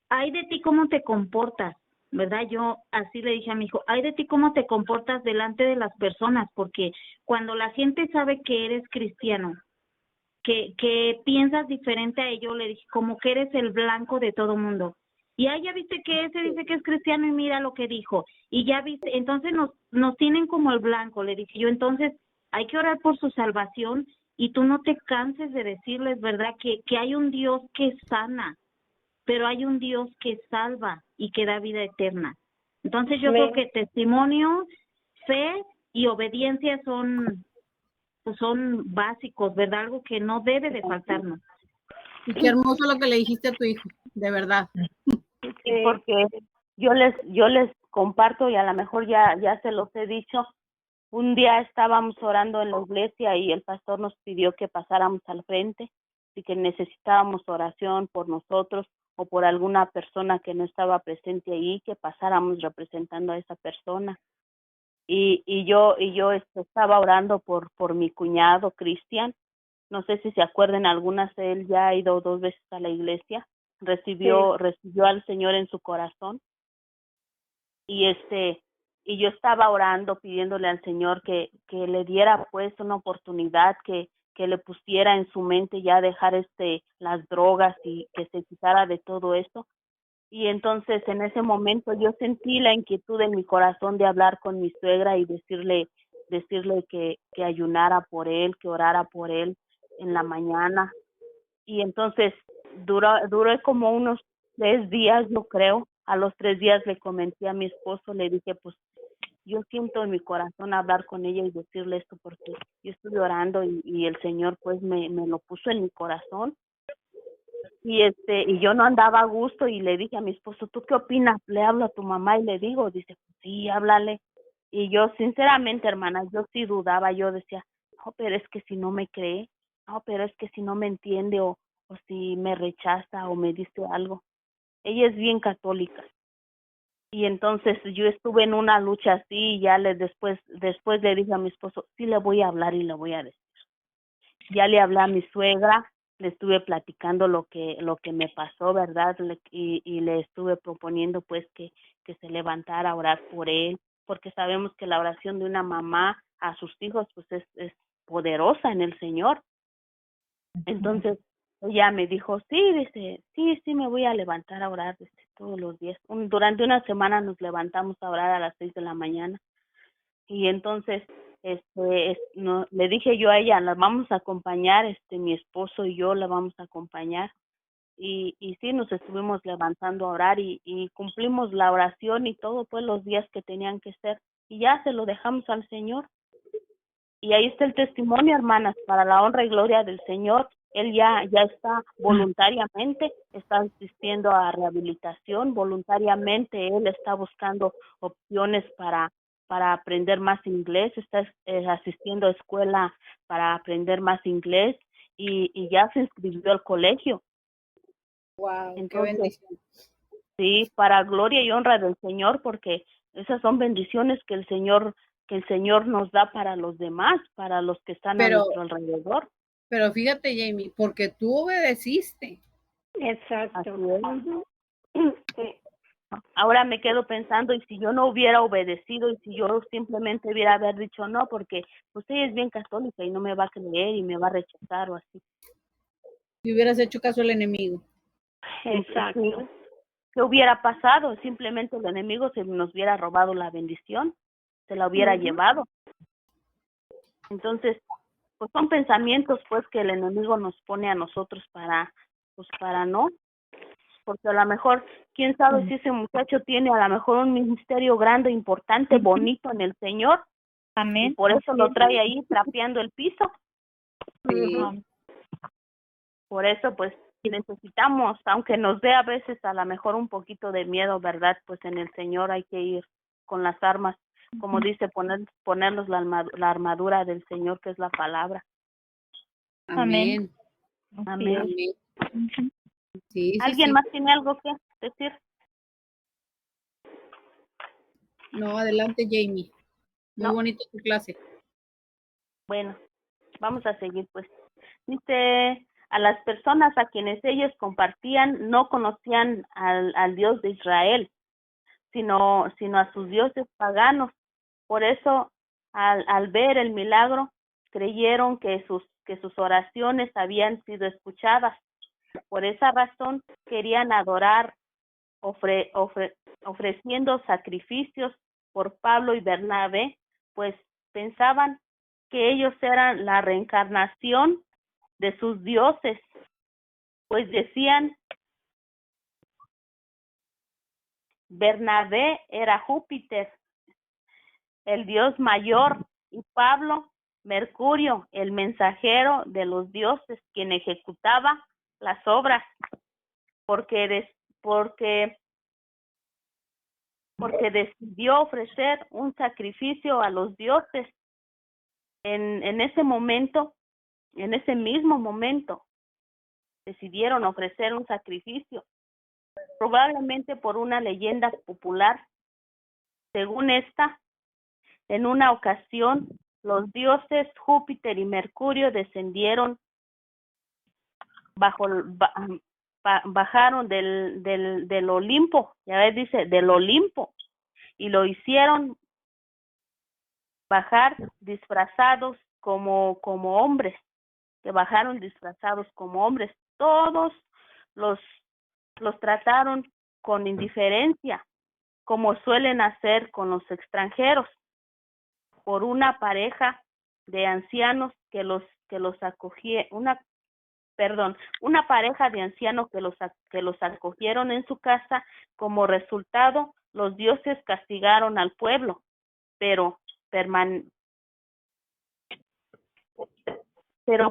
ay de ti cómo te comportas, ¿verdad? Yo así le dije a mi hijo, ay de ti cómo te comportas delante de las personas, porque cuando la gente sabe que eres cristiano, que piensas diferente a ello, le dije, como que eres el blanco de todo mundo. Y ahí ya viste que ese dice que es cristiano y mira lo que dijo. Y ya viste, entonces nos tienen como el blanco, le dije yo. Entonces hay que orar por su salvación y tú no te canses de decirles, ¿verdad? Que hay un Dios que sana, pero hay un Dios que salva y que da vida eterna. Entonces yo creo que testimonio, fe y obediencia son básicos, ¿verdad? Algo que no debe de faltarnos.
Y qué hermoso lo que le dijiste a tu hijo, de verdad.
Sí, porque yo les comparto y a lo mejor ya se los he dicho. Un día estábamos orando en la iglesia y el pastor nos pidió que pasáramos al frente y que necesitábamos oración por nosotros o por alguna persona que no estaba presente ahí, que pasáramos representando a esa persona. Y yo estaba orando por mi cuñado Cristian. No sé si se acuerdan, algunas de él ya ha ido 2 veces a la iglesia, recibió al Señor en su corazón. Y yo estaba orando, pidiéndole al Señor que le diera pues una oportunidad, que le pusiera en su mente ya dejar las drogas y que se quitara de todo esto. Y entonces en ese momento yo sentí la inquietud en mi corazón de hablar con mi suegra y decirle que ayunara por él, que orara por él en la mañana. Y entonces duró como unos 3 días, yo creo. A los 3 días le comenté a mi esposo, le dije, pues yo siento en mi corazón hablar con ella y decirle esto porque yo estuve orando y el Señor pues me lo puso en mi corazón. Y yo no andaba a gusto y le dije a mi esposo, ¿tú qué opinas? Le hablo a tu mamá y le digo, dice, sí, háblale. Y yo sinceramente, hermana, yo sí dudaba, yo decía, no, pero es que si no me cree, no, pero es que si no me entiende o si me rechaza o me dice algo. Ella es bien católica. Y entonces yo estuve en una lucha así y ya después le dije a mi esposo, sí le voy a hablar y le voy a decir. Ya le hablé a mi suegra, le estuve platicando lo que me pasó, ¿verdad? Y le estuve proponiendo pues que se levantara a orar por él, porque sabemos que la oración de una mamá a sus hijos pues es poderosa en el Señor. Entonces ella me dijo, sí, dice, sí me voy a levantar a orar, dice, todos los días. Durante una semana nos levantamos a orar a las 6 de la mañana. Y entonces le dije yo a ella, la vamos a acompañar, mi esposo y yo la vamos a acompañar. Y sí, nos estuvimos levantando a orar y cumplimos la oración y todo, pues los días que tenían que ser. Y ya se lo dejamos al Señor. Y ahí está el testimonio, hermanas, para la honra y gloria del Señor. Él ya está voluntariamente, está asistiendo a rehabilitación, voluntariamente él está buscando opciones para aprender más inglés, está asistiendo a escuela para aprender más inglés y ya se inscribió al colegio.
Wow,
entonces,
qué bendición.
Sí, para gloria y honra del Señor, porque esas son bendiciones que el Señor nos da para los demás, para los que están a nuestro alrededor.
Pero fíjate, Jamie, porque tú obedeciste.
Exacto.
Sí. Ahora me quedo pensando, y si yo no hubiera obedecido, y si yo simplemente hubiera haber dicho no, porque usted es bien católica y no me va a creer y me va a rechazar o así.
Si hubieras hecho caso al enemigo.
Exacto.
Sí. ¿Qué hubiera pasado? Simplemente el enemigo se nos hubiera robado la bendición, se la hubiera llevado. Entonces, pues son pensamientos pues que el enemigo nos pone a nosotros para no, porque a lo mejor, quién sabe si ese muchacho tiene a lo mejor un ministerio grande, importante, bonito en el Señor.
Amén.
Y por eso lo trae ahí trapeando el piso.
Sí.
Por eso pues necesitamos, aunque nos dé a veces a lo mejor un poquito de miedo, ¿verdad? Pues en el Señor hay que ir con las armas, como dice, ponernos la armadura del Señor, que es la palabra.
Amén.
Amén.
Amén. Sí,
¿Alguien más tiene algo que decir?
No, adelante, Jamie. Muy bonito tu clase.
Bueno, vamos a seguir pues. Dice, a las personas a quienes ellos compartían no conocían al Dios de Israel, sino a sus dioses paganos. Por eso, al ver el milagro, creyeron que sus oraciones habían sido escuchadas. Por esa razón, querían adorar ofreciendo sacrificios por Pablo y Bernabé, pues pensaban que ellos eran la reencarnación de sus dioses, pues decían Bernabé era Júpiter, el dios mayor, y Pablo, Mercurio, el mensajero de los dioses, quien ejecutaba las obras, porque decidió ofrecer un sacrificio a los dioses. En ese momento, en ese mismo momento, decidieron ofrecer un sacrificio, probablemente por una leyenda popular. Según esta, en una ocasión, los dioses Júpiter y Mercurio descendieron, bajaron del Olimpo, ya ves, dice, del Olimpo, y lo hicieron bajar disfrazados como hombres, que bajaron disfrazados como hombres. Todos los trataron con indiferencia, como suelen hacer con los extranjeros, por una pareja de ancianos una pareja de ancianos que los acogieron en su casa. Como resultado, los dioses castigaron al pueblo, pero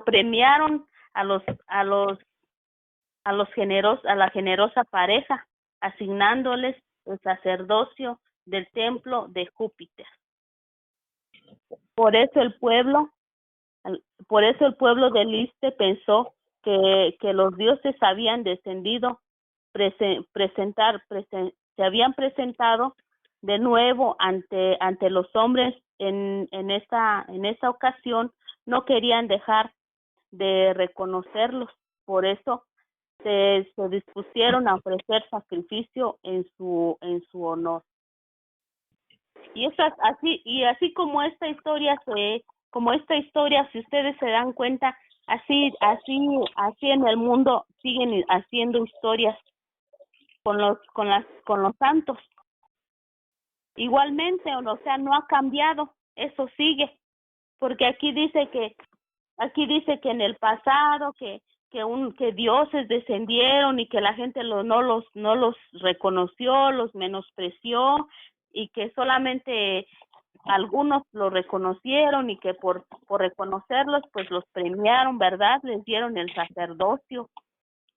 premiaron a la generosa pareja, asignándoles el sacerdocio del templo de Júpiter. Por eso el pueblo de Liste pensó que los dioses habían descendido, se habían presentado de nuevo ante los hombres en esta ocasión. No querían dejar de reconocerlos, por eso se dispusieron a ofrecer sacrificio en su honor. Y eso es así, y así como esta historia, si ustedes se dan cuenta, así en el mundo siguen haciendo historias con los santos. Igualmente, o sea, no ha cambiado, eso sigue, porque aquí dice que en el pasado que dioses descendieron y que la gente no los reconoció, los menospreció, y que solamente algunos los reconocieron y que por reconocerlos pues los premiaron, ¿verdad? Les dieron el sacerdocio.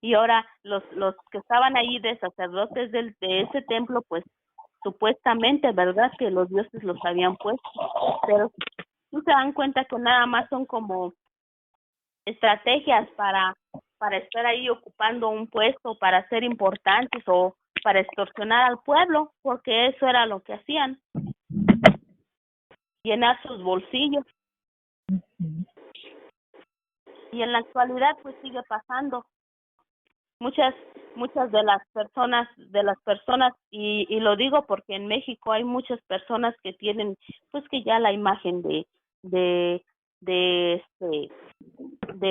Y ahora los que estaban ahí de sacerdotes de ese templo, pues supuestamente, ¿verdad?, que los dioses los habían puesto, pero no se dan cuenta que nada más son como estrategias para estar ahí ocupando un puesto, para ser importantes o para extorsionar al pueblo, porque eso era lo que hacían, llenar sus bolsillos. Y en la actualidad pues sigue pasando. Muchas de las personas y lo digo porque en México hay muchas personas que tienen pues que ya la imagen de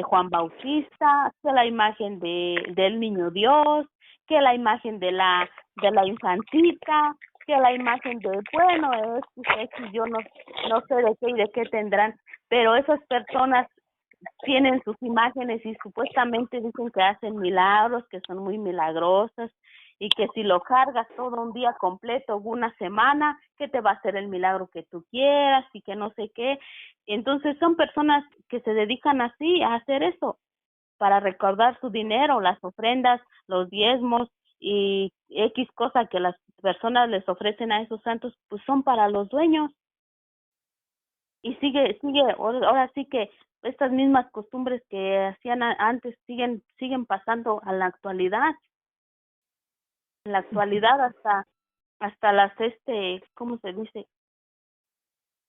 Juan Bautista, que la imagen del niño Dios, que la imagen de la infantita, que la imagen de yo no sé de qué y de qué tendrán, pero esas personas tienen sus imágenes y supuestamente dicen que hacen milagros, que son muy milagrosas, y que si lo cargas todo un día completo, una semana, que te va a hacer el milagro que tú quieras y que no sé qué. Entonces son personas que se dedican así a hacer eso, para recaudar su dinero, las ofrendas, los diezmos y X cosa que las personas les ofrecen a esos santos, pues son para los dueños. Y sigue, ahora sí que estas mismas costumbres que hacían antes siguen pasando a la actualidad. En la actualidad hasta las ¿cómo se dice?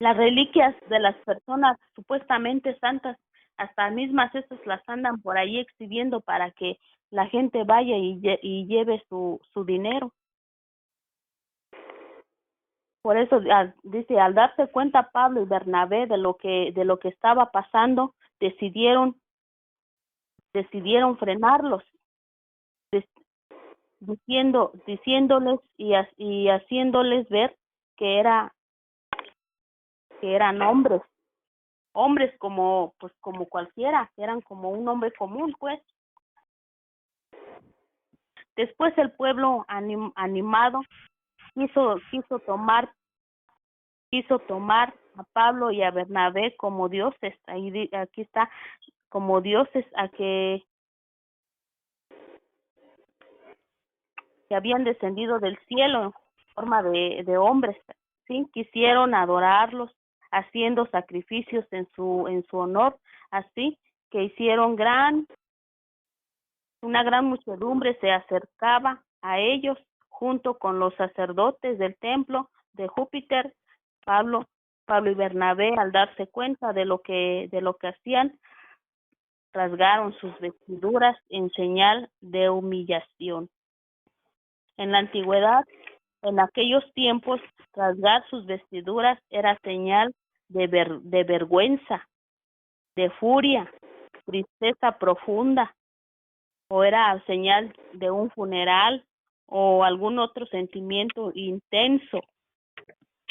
Las reliquias de las personas supuestamente santas, hasta mismas esas las andan por ahí exhibiendo para que la gente vaya y lleve su dinero. Por eso dice, al darse cuenta Pablo y Bernabé de lo que estaba pasando, decidieron frenarlos, diciéndoles y haciéndoles ver que eran hombres como cualquiera, eran como un hombre común, pues. Después el pueblo animado quiso tomar a Pablo y a Bernabé como dioses. Aquí está, como dioses a que habían descendido del cielo en forma de hombres, ¿sí? Quisieron adorarlos haciendo sacrificios en su honor, así que hicieron una gran muchedumbre se acercaba a ellos junto con los sacerdotes del templo de Júpiter. Pablo y Bernabé, al darse cuenta de lo que hacían, rasgaron sus vestiduras en señal de humillación. En la antigüedad, en aquellos tiempos, rasgar sus vestiduras era señal de vergüenza, de furia, tristeza profunda, o era señal de un funeral o algún otro sentimiento intenso.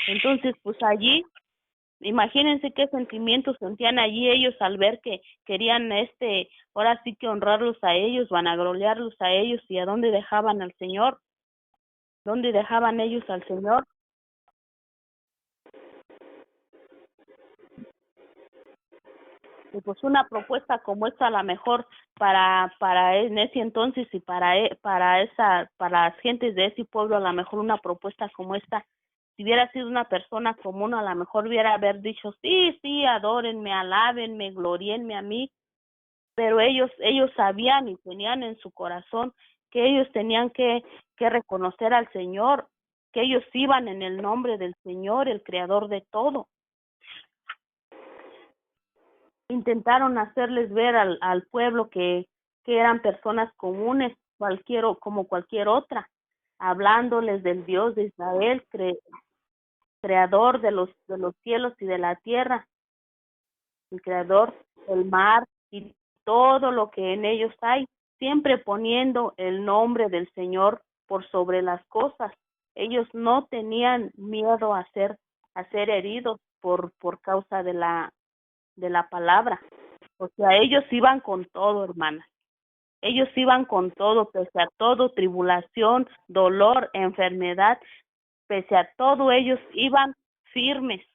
Entonces, pues allí, imagínense qué sentimientos sentían allí ellos al ver que querían ahora sí que honrarlos a ellos, vanagloriarlos a ellos, y a dónde dejaban al Señor, dónde dejaban ellos al Señor. Y pues una propuesta como esta, a lo mejor para en ese entonces y para las gentes de ese pueblo, a lo mejor una propuesta como esta, si hubiera sido una persona común, a lo mejor hubiera haber dicho, sí, adórenme, alábenme, glorienme a mí, pero ellos sabían y tenían en su corazón que ellos tenían que reconocer al Señor, que ellos iban en el nombre del Señor, el creador de todo. Intentaron hacerles ver al pueblo que eran personas comunes, como cualquier otra, hablándoles del Dios de Israel, creador de los cielos y de la tierra, el creador del mar y todo lo que en ellos hay, siempre poniendo el nombre del Señor por sobre las cosas. Ellos no tenían miedo a ser heridos por causa de la palabra. O sea, ellos iban con todo, hermanas. Ellos iban con todo, pese a todo, tribulación, dolor, enfermedad, pese a todo, ellos iban firmes.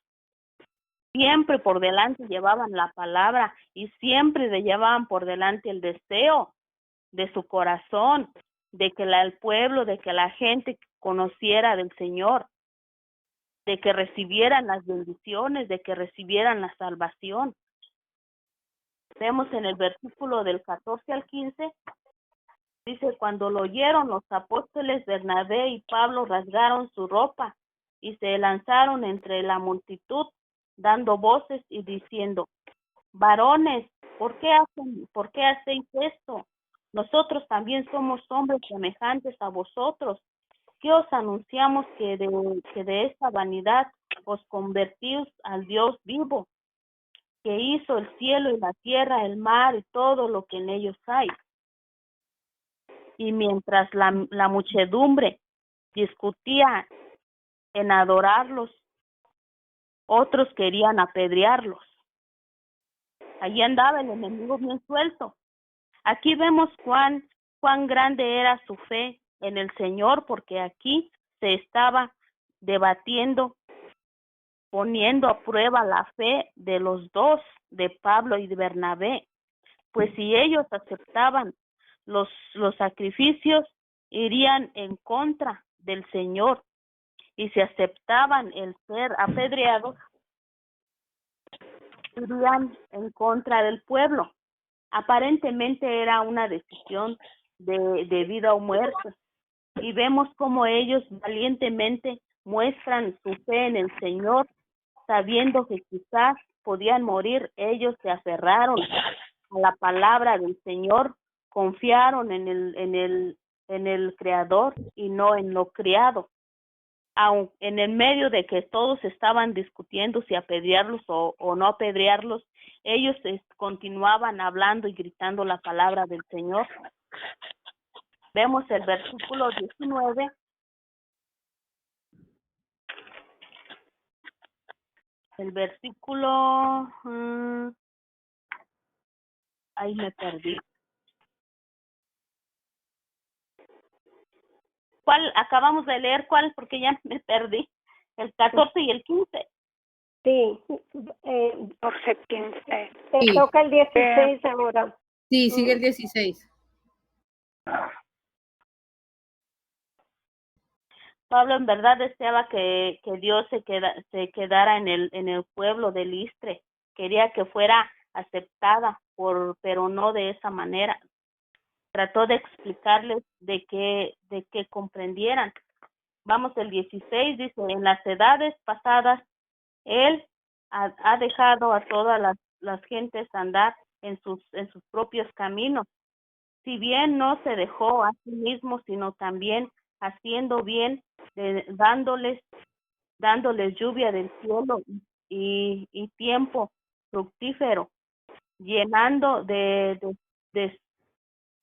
Siempre por delante llevaban la palabra y siempre le llevaban por delante el deseo de su corazón, de que el pueblo, de que la gente conociera del Señor, de que recibieran las bendiciones, de que recibieran la salvación. Vemos en el versículo del 14 al 15, dice, cuando lo oyeron los apóstoles Bernabé y Pablo rasgaron su ropa y se lanzaron entre la multitud, dando voces y diciendo, varones, ¿por qué hacéis esto? Nosotros también somos hombres semejantes a vosotros. ¿Qué os anunciamos que de esta vanidad os convertís al Dios vivo, que hizo el cielo y la tierra, el mar y todo lo que en ellos hay? Y mientras la muchedumbre discutía en adorarlos, otros querían apedrearlos. Allí andaba el enemigo bien suelto. Aquí vemos cuán grande era su fe en el Señor, porque aquí se estaba debatiendo, poniendo a prueba la fe de los dos, de Pablo y de Bernabé. Pues si ellos aceptaban los sacrificios, irían en contra del Señor. Y si aceptaban el ser apedreados, irían en contra del pueblo. Aparentemente era una decisión de vida o muerte. Y vemos cómo ellos valientemente muestran su fe en el Señor, sabiendo que quizás podían morir. Ellos se aferraron a la palabra del Señor, confiaron en el Creador y no en lo criado. Aun en el medio de que todos estaban discutiendo si apedrearlos o no apedrearlos, ellos continuaban hablando y gritando la palabra del Señor. Vemos el versículo 19. El versículo... ahí me perdí. ¿Cuál acabamos de leer? ¿Cuál? Porque ya me perdí. El 14 y el 15.
Sí.
14, 15.
Te
Sí.
toca el 16 ahora.
Sí, sigue el 16.
Pablo en verdad deseaba que Dios se quedara en el pueblo de Listre. Quería que fuera aceptada, pero no de esa manera. Trató de explicarles de que comprendieran. Vamos, el 16 dice, en las edades pasadas, él ha dejado a todas las gentes andar en sus propios caminos. Si bien no se dejó a sí mismo, sino también haciendo bien, dándoles lluvia del cielo y tiempo fructífero, llenando de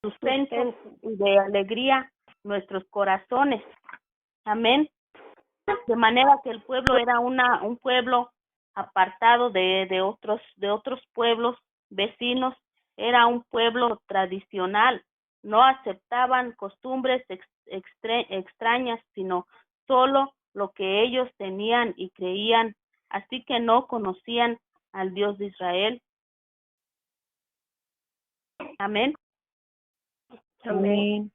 sustento y de alegría nuestros corazones. Amén. De manera que el pueblo era un pueblo apartado de otros pueblos vecinos. Era un pueblo tradicional. No aceptaban costumbres extrañas, sino solo lo que ellos tenían y creían. Así que no conocían al Dios de Israel. Amén.
Amén.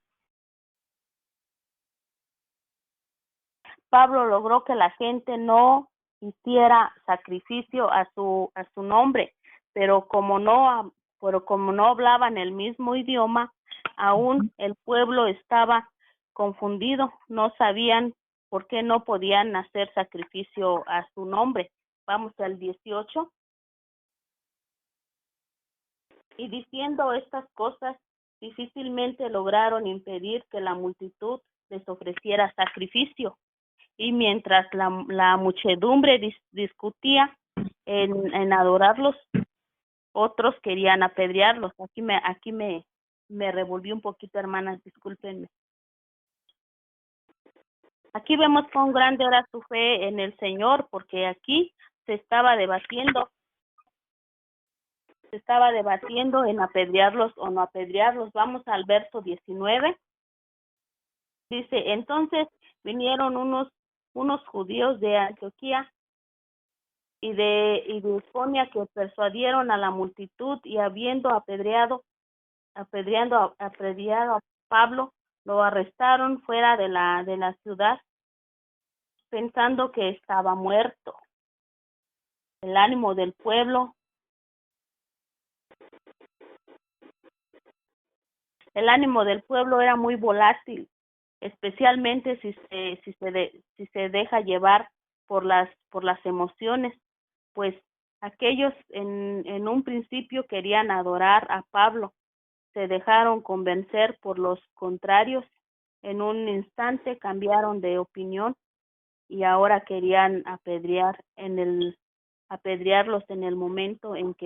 Pablo logró que la gente no hiciera sacrificio a su nombre, pero como no hablaban el mismo idioma, aún el pueblo estaba confundido, no sabían por qué no podían hacer sacrificio a su nombre. Vamos al 18. Y diciendo estas cosas, difícilmente lograron impedir que la multitud les ofreciera sacrificio. Y mientras la muchedumbre discutía en adorarlos, otros querían apedrearlos. Aquí me revolví un poquito, hermanas, discúlpenme. Aquí vemos cuán grande era su fe en el Señor, porque aquí se estaba debatiendo en apedrearlos o no apedrearlos. Vamos al verso 19. Dice, entonces vinieron unos judíos de Antioquía y de Iconio que persuadieron a la multitud, y habiendo apedreado a Pablo, lo arrestaron fuera de la ciudad, pensando que estaba muerto. El ánimo del pueblo era muy volátil, especialmente si se deja llevar por las emociones, pues aquellos en un principio querían adorar a Pablo, se dejaron convencer por los contrarios, en un instante cambiaron de opinión y ahora querían apedrearlos en el momento en el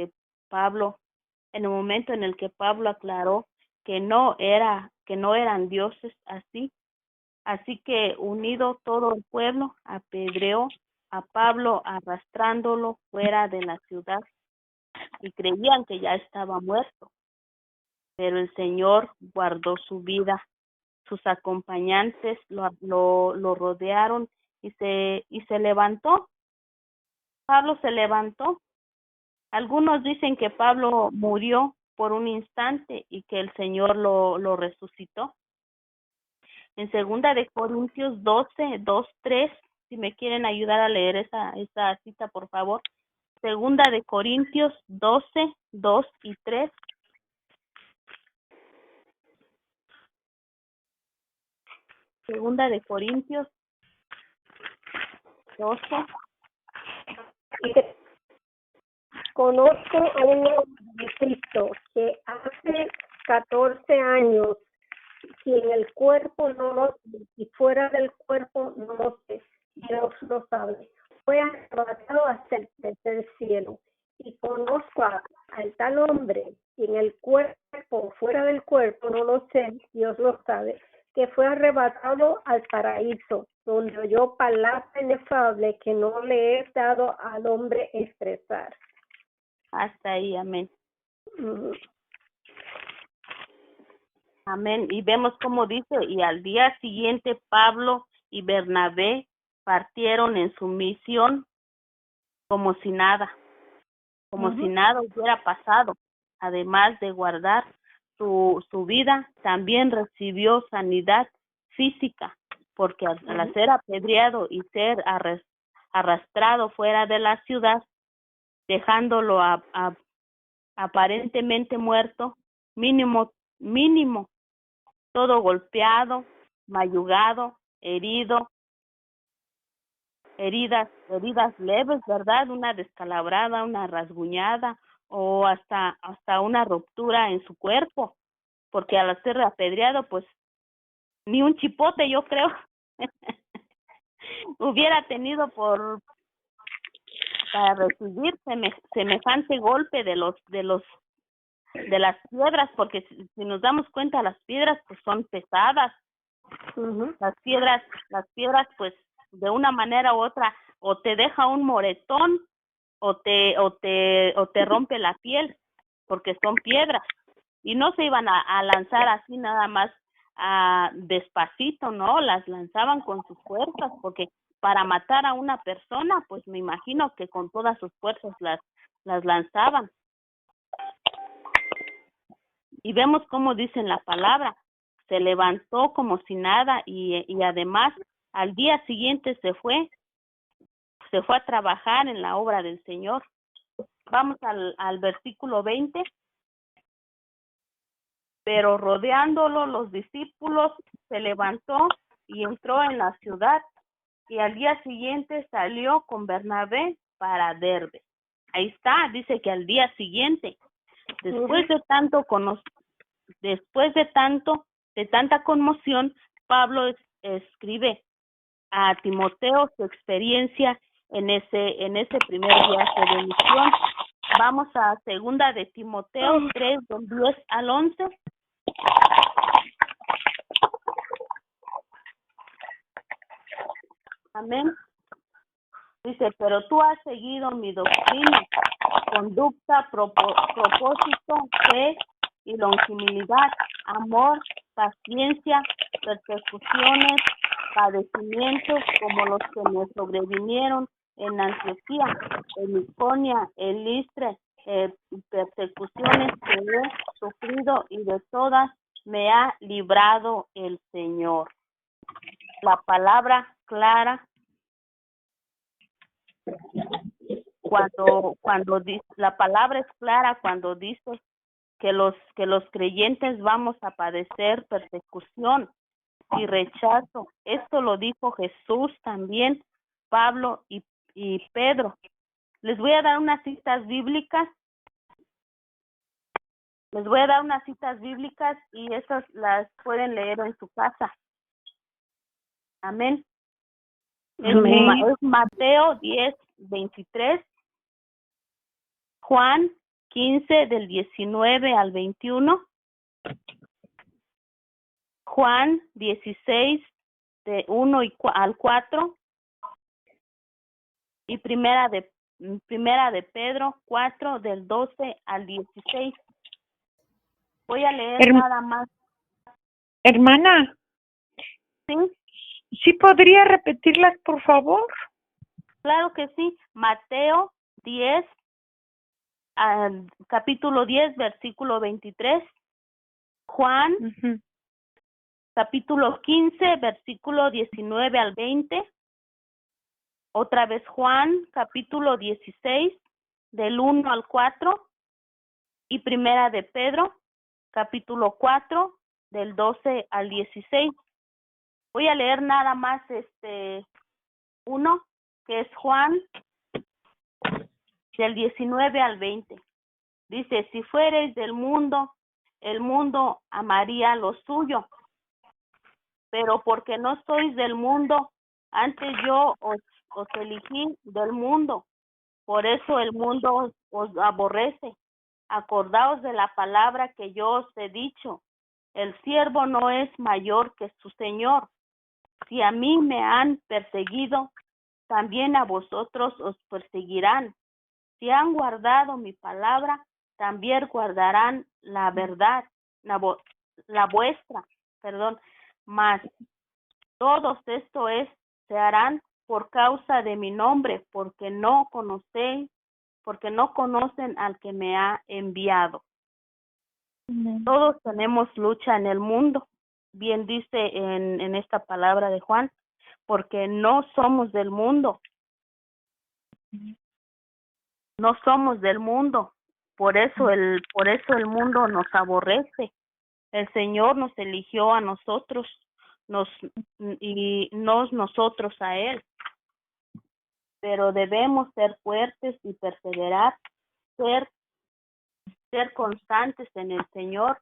que Pablo aclaró que no eran dioses así que unido todo el pueblo apedreó a Pablo arrastrándolo fuera de la ciudad, y creían que ya estaba muerto, pero el Señor guardó su vida. Sus acompañantes lo rodearon y se levantó. Pablo se levantó. Algunos dicen que Pablo murió por un instante y que el Señor lo resucitó. En 2 de Corintios 12, 2, 3, si me quieren ayudar a leer esa cita, por favor. 2 de Corintios 12, 2 y 3. Segunda de Corintios 12.
Conozco a un hombre de Cristo que hace 14 años, si en el cuerpo no lo sé, y fuera del cuerpo no lo sé, Dios lo sabe, fue arrebatado hasta el tercer cielo. Y conozco al tal hombre, y en el cuerpo, fuera del cuerpo no lo sé, Dios lo sabe, que fue arrebatado al paraíso, donde oyó palabra inefable que no le he dado al hombre expresar.
Hasta ahí, amén. Amén. Y vemos como dice, y al día siguiente Pablo y Bernabé partieron en su misión como si nada hubiera pasado. Además de guardar su vida, también recibió sanidad física, porque al ser apedreado y ser arrastrado fuera de la ciudad, dejándolo aparentemente muerto, mínimo, todo golpeado, mayugado, heridas leves, ¿verdad? Una descalabrada, una rasguñada o hasta una ruptura en su cuerpo, porque al ser apedreado, pues ni un chipote, yo creo, hubiera tenido para recibir semejante golpe de las piedras, porque si nos damos cuenta, las piedras pues son pesadas. Las piedras pues de una manera u otra o te deja un moretón o te rompe la piel, porque son piedras, y no se iban a lanzar así nada más despacito, no, las lanzaban con sus fuerzas, porque para matar a una persona, pues me imagino que con todas sus fuerzas las lanzaban. Y vemos cómo dice en la palabra, se levantó como si nada y además al día siguiente se fue a trabajar en la obra del Señor. Vamos al versículo 20. Pero rodeándolo los discípulos, se levantó y entró en la ciudad, y al día siguiente salió con Bernabé para Derbe. Ahí está, dice que al día siguiente, después de tanta conmoción, Pablo escribe a Timoteo su experiencia en ese primer viaje de misión. Vamos a segunda de Timoteo 3, del 10 al 11. Amén. Dice, pero tú has seguido mi doctrina, conducta, propósito, fe y longanimidad, amor, paciencia, persecuciones, padecimientos como los que me sobrevinieron en Antioquía, en Iconia, en Listre, persecuciones que he sufrido y de todas me ha librado el Señor. La palabra clara, cuando dice, la palabra es clara cuando dice que los creyentes vamos a padecer persecución y rechazo. Esto lo dijo Jesús también, Pablo y Pedro. Les voy a dar unas citas bíblicas. Y esas las pueden leer en su casa. Amén.
Amén.
Es Mateo 10, 23, Juan 15 del 19 al 21, Juan 16 de 1 al 4 y primera de Pedro 4 del 12 al 16. Voy a leer nada más.
Hermana,
¿Sí?
¿sí podría repetirlas, por favor?
Claro que sí. Mateo 10, capítulo 10, versículo 23. Juan, capítulo 15, versículo 19 al 20. Otra vez Juan, capítulo 16, del 1 al 4. Y primera de Pedro, capítulo 4, del 12 al 16. Voy a leer nada más uno, que es Juan, del 19 al 20. Dice, si fuereis del mundo, el mundo amaría lo suyo. Pero porque no sois del mundo, antes yo os elegí del mundo. Por eso el mundo os aborrece. Acordaos de la palabra que yo os he dicho. El siervo no es mayor que su señor. Si a mí me han perseguido, también a vosotros os perseguirán. Si han guardado mi palabra, también guardarán la verdad, la vuestra, mas todos esto se harán por causa de mi nombre, porque no conocen al que me ha enviado. Todos tenemos lucha en el mundo, bien dice en esta palabra de Juan, porque no somos del mundo. No somos del mundo, por eso el mundo nos aborrece. El Señor nos eligió a nosotros, nosotros a Él. Pero debemos ser fuertes y perseverar, ser constantes en el Señor.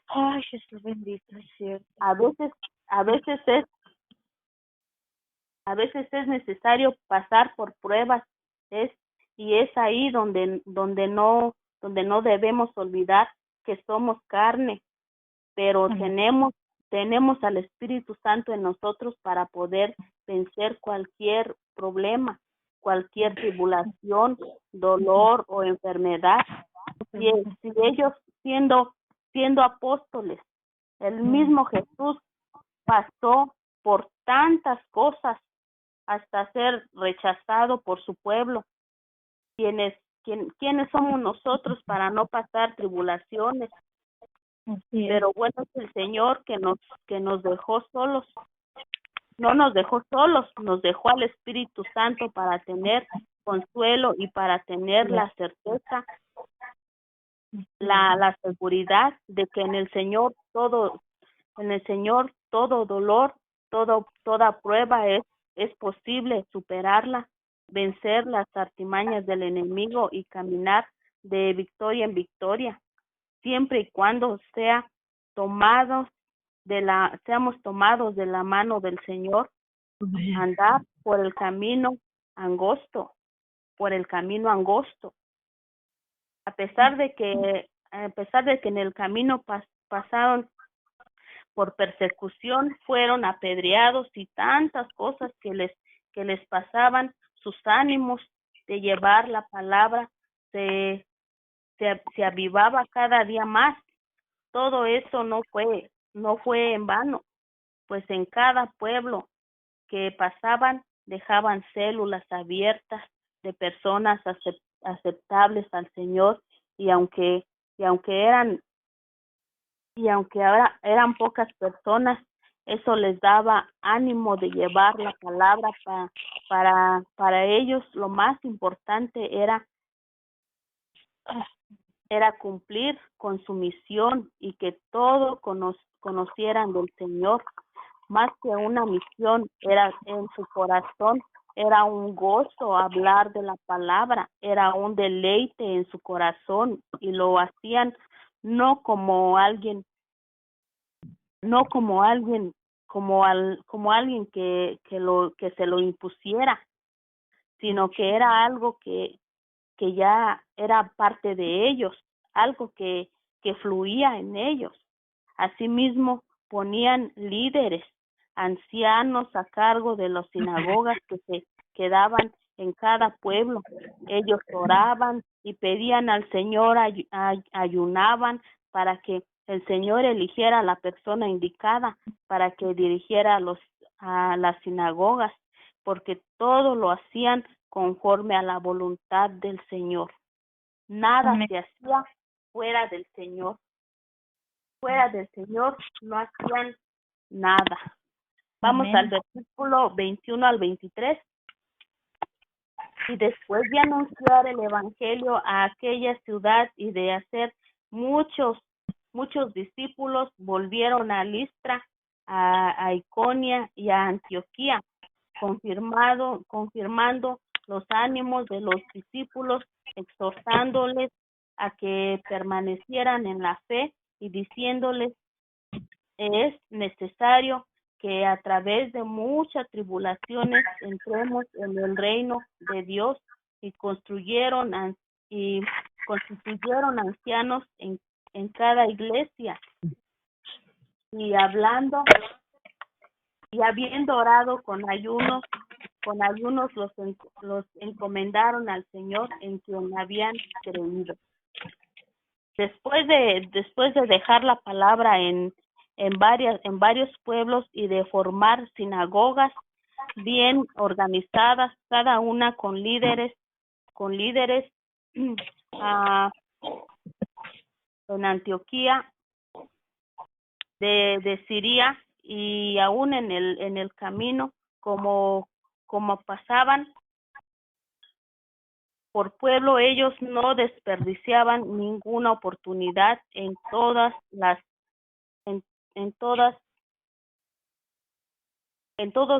Ay, Jesús bendito, es cierto.
A veces es necesario pasar por pruebas, y es ahí donde no debemos olvidar que somos carne, pero tenemos al Espíritu Santo en nosotros para poder vencer cualquier problema, cualquier tribulación, dolor o enfermedad. Si ellos siendo apóstoles, el mismo Jesús pasó por tantas cosas hasta ser rechazado por su pueblo. ¿Quiénes somos nosotros para no pasar tribulaciones,
Así es.
Pero bueno es el Señor que nos dejó solos. No nos dejó solos, nos dejó al Espíritu Santo para tener consuelo y para tener la certeza, la seguridad de que en el Señor todo dolor, toda prueba es posible superarla, vencer las artimañas del enemigo y caminar de victoria en victoria, siempre y cuando seamos tomados de la mano del Señor, andar por el camino angosto, a pesar de que en el camino pasaron por persecución, fueron apedreados y tantas cosas que les pasaban, sus ánimos de llevar la palabra se avivaba cada día más. Todo eso no fue en vano, pues en cada pueblo que pasaban dejaban células abiertas de personas aceptables al Señor, y aunque ahora eran pocas personas, eso les daba ánimo de llevar la palabra. Para ellos lo más importante era cumplir con su misión y que todos conocieran del Señor. Más que una misión, era en su corazón, era un gozo hablar de la palabra, era un deleite en su corazón, y lo hacían no como alguien que se lo impusiera, sino que era algo que ya era parte de ellos, algo que fluía en ellos. Asimismo, ponían líderes, ancianos a cargo de las sinagogas que se quedaban en cada pueblo. Ellos oraban y pedían al Señor, ayunaban para que el Señor eligiera a la persona indicada para que dirigiera a las sinagogas, porque todo lo hacían conforme a la voluntad del Señor. Nada
Amén.
se hacía fuera del Señor. Fuera del Señor no hacían nada. Vamos
Amén.
al versículo 21 al 23. Y después de anunciar el evangelio a aquella ciudad y de hacer muchos discípulos, volvieron a Listra, a Iconia y a Antioquía, confirmando los ánimos de los discípulos, exhortándoles a que permanecieran en la fe y diciéndoles: es necesario que a través de muchas tribulaciones entremos en el reino de Dios, y constituyeron ancianos en cada iglesia, y habiendo orado con ayunos los encomendaron al Señor en quien habían creído. Después de dejar la palabra en varios pueblos y de formar sinagogas bien organizadas, cada una con líderes en Antioquía de Siria, y aún en el camino, como pasaban por pueblo, ellos no desperdiciaban ninguna oportunidad. En todos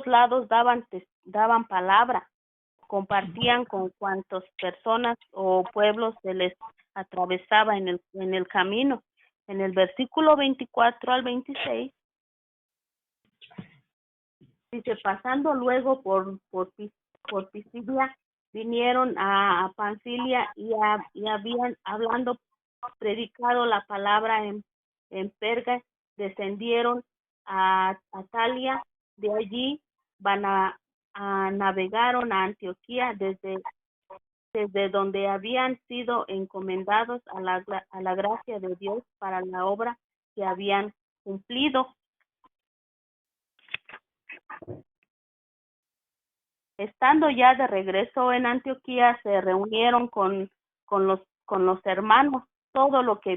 lados daban palabra, compartían con cuantas personas o pueblos se les atravesaba en el camino. En el versículo 24 al 26 dice: pasando luego por Pisidia, vinieron a Panfilia y habían predicado la palabra en Perga, descendieron a Atalia, de allí navegaron a Antioquía, desde donde habían sido encomendados a la gracia de Dios para la obra que habían cumplido. Estando ya de regreso en Antioquía, se reunieron con los hermanos todo lo que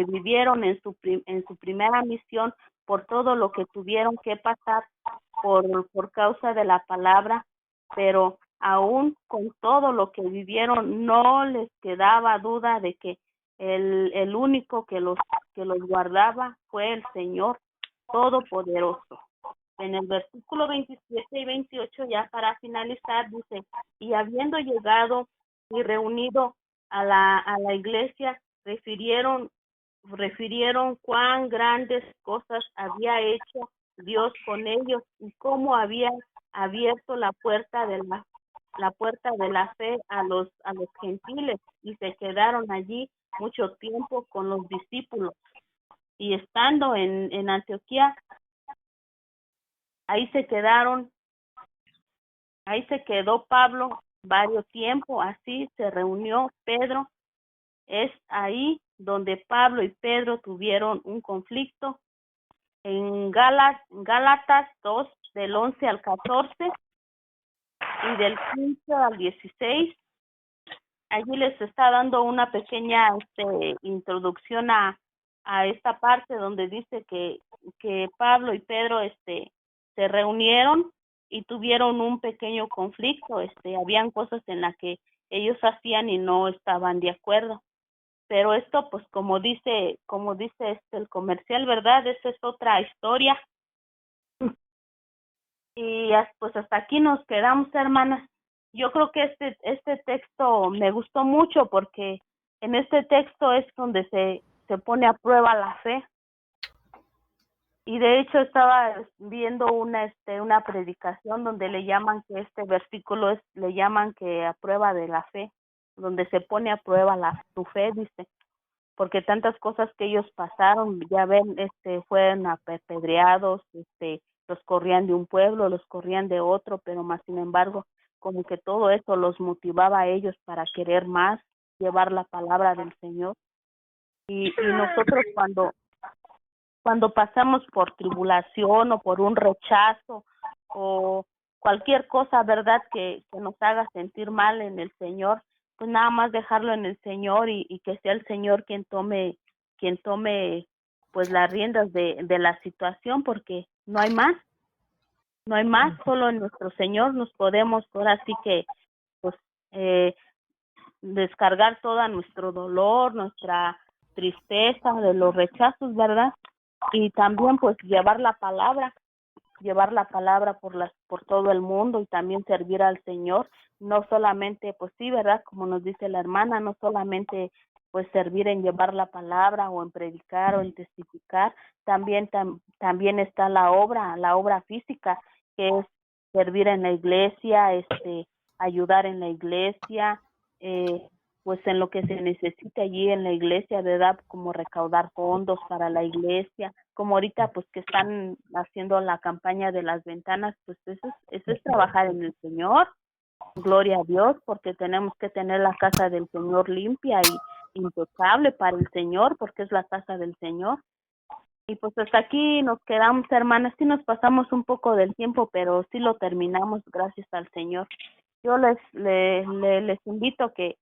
vivieron en su primera misión, por todo lo que tuvieron que pasar por causa de la palabra, pero aún con todo lo que vivieron no les quedaba duda de que el único que los guardaba fue el Señor Todopoderoso. En el versículo 27 y 28, ya para finalizar, dice: y habiendo llegado y reunido a la iglesia, refirieron cuán grandes cosas había hecho Dios con ellos y cómo había abierto la puerta de la fe a los gentiles, y se quedaron allí mucho tiempo con los discípulos. Y estando en Antioquía, ahí se quedó Pablo varios tiempo, así se reunió Pedro. Es ahí donde Pablo y Pedro tuvieron un conflicto. En Gálatas 2, del 11 al 14 y del 15 al 16. Allí les está dando una pequeña introducción a esta parte donde dice que Pablo y Pedro se reunieron y tuvieron un pequeño conflicto. Habían cosas en las que ellos hacían y no estaban de acuerdo. Pero esto, pues como dice el comercial, ¿verdad? Esa es otra historia. Y pues hasta aquí nos quedamos, hermanas. Yo creo que este texto me gustó mucho porque en este texto es donde se pone a prueba la fe. Y de hecho estaba viendo una predicación donde le llaman que este versículo le llaman que a prueba de la fe, donde se pone a prueba tu fe, dice, porque tantas cosas que ellos pasaron, ya ven, fueron apedreados, los corrían de un pueblo, los corrían de otro, pero más sin embargo, como que todo eso los motivaba a ellos para querer más, llevar la palabra del Señor. Y nosotros cuando pasamos por tribulación o por un rechazo o cualquier cosa, ¿verdad?, que nos haga sentir mal en el Señor, pues nada más dejarlo en el Señor y que sea el Señor quien tome pues las riendas de la situación, porque no hay más, solo en nuestro Señor nos podemos ahora sí que pues descargar todo nuestro dolor, nuestra tristeza de los rechazos, ¿verdad? Y también pues llevar la palabra por todo el mundo y también servir al Señor, no solamente, pues sí, ¿verdad? Como nos dice la hermana, no solamente pues servir en llevar la palabra o en predicar o en testificar, también está la obra física, que es servir en la iglesia, ayudar en la iglesia, pues en lo que se necesita allí en la iglesia, ¿verdad? Como recaudar fondos para la iglesia, como ahorita pues que están haciendo la campaña de las ventanas, pues eso es trabajar en el Señor. Gloria a Dios, porque tenemos que tener la casa del Señor limpia y intocable para el Señor, porque es la casa del Señor. Y pues hasta aquí nos quedamos, hermanas. Sí nos pasamos un poco del tiempo, pero sí lo terminamos, gracias al Señor. Yo les invito que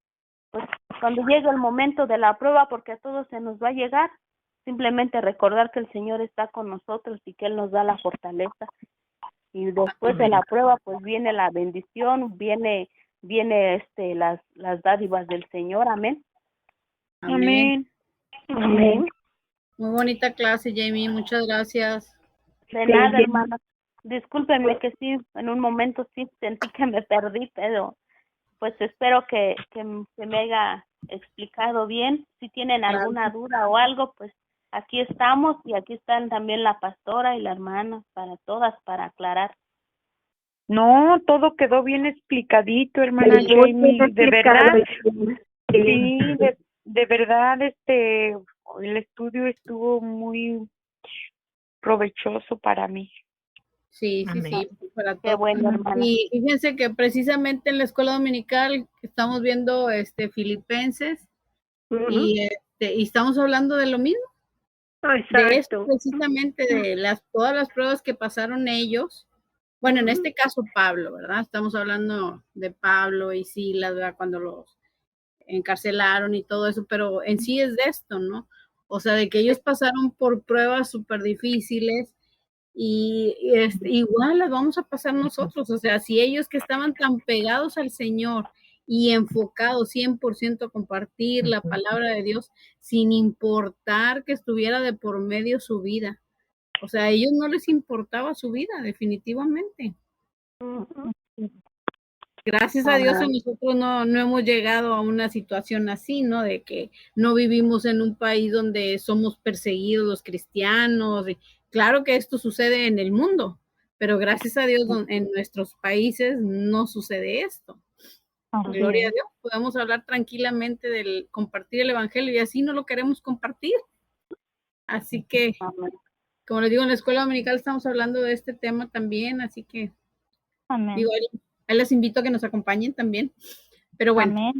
pues cuando llegue el momento de la prueba, porque a todos se nos va a llegar, simplemente recordar que el Señor está con nosotros y que Él nos da la fortaleza. Y después de la prueba, pues viene la bendición, viene las dádivas del Señor. Amén.
Amén.
Amén.
Muy bonita clase, Jamie. Muchas gracias.
De nada, hermana. Discúlpenme que sí, en un momento sí sentí que me perdí, pero pues espero que me haya explicado bien. Si tienen alguna duda o algo, pues aquí estamos y aquí están también la pastora y la hermana, para todas, para aclarar.
No, todo quedó bien explicadito, hermana Jamie. De verdad, sí, de verdad, el estudio estuvo muy provechoso para mí.
Sí, para
Qué
todos.
bueno, hermana.
Y fíjense que precisamente en la escuela dominical estamos viendo Filipenses y estamos hablando de lo mismo. De esto precisamente, de todas las pruebas que pasaron ellos. Bueno, en este caso Pablo, ¿verdad? Estamos hablando de Pablo y Silas, ¿verdad? Cuando encarcelaron y todo eso, pero en sí es de esto, ¿no? O sea, de que ellos pasaron por pruebas súper difíciles y igual las vamos a pasar nosotros. O sea, si ellos que estaban tan pegados al Señor y enfocados 100% a compartir la palabra de Dios sin importar que estuviera de por medio su vida. O sea, a ellos no les importaba su vida, definitivamente. Gracias a Dios a nosotros no hemos llegado a una situación así, ¿no? De que no vivimos en un país donde somos perseguidos los cristianos. Claro que esto sucede en el mundo, pero gracias a Dios en nuestros países no sucede esto. Gloria a Dios, podemos hablar tranquilamente del compartir el evangelio y así no lo queremos compartir. Así que, como les digo, en la escuela dominical estamos hablando de este tema también, así que digo, ahí les invito a que nos acompañen también. Pero bueno,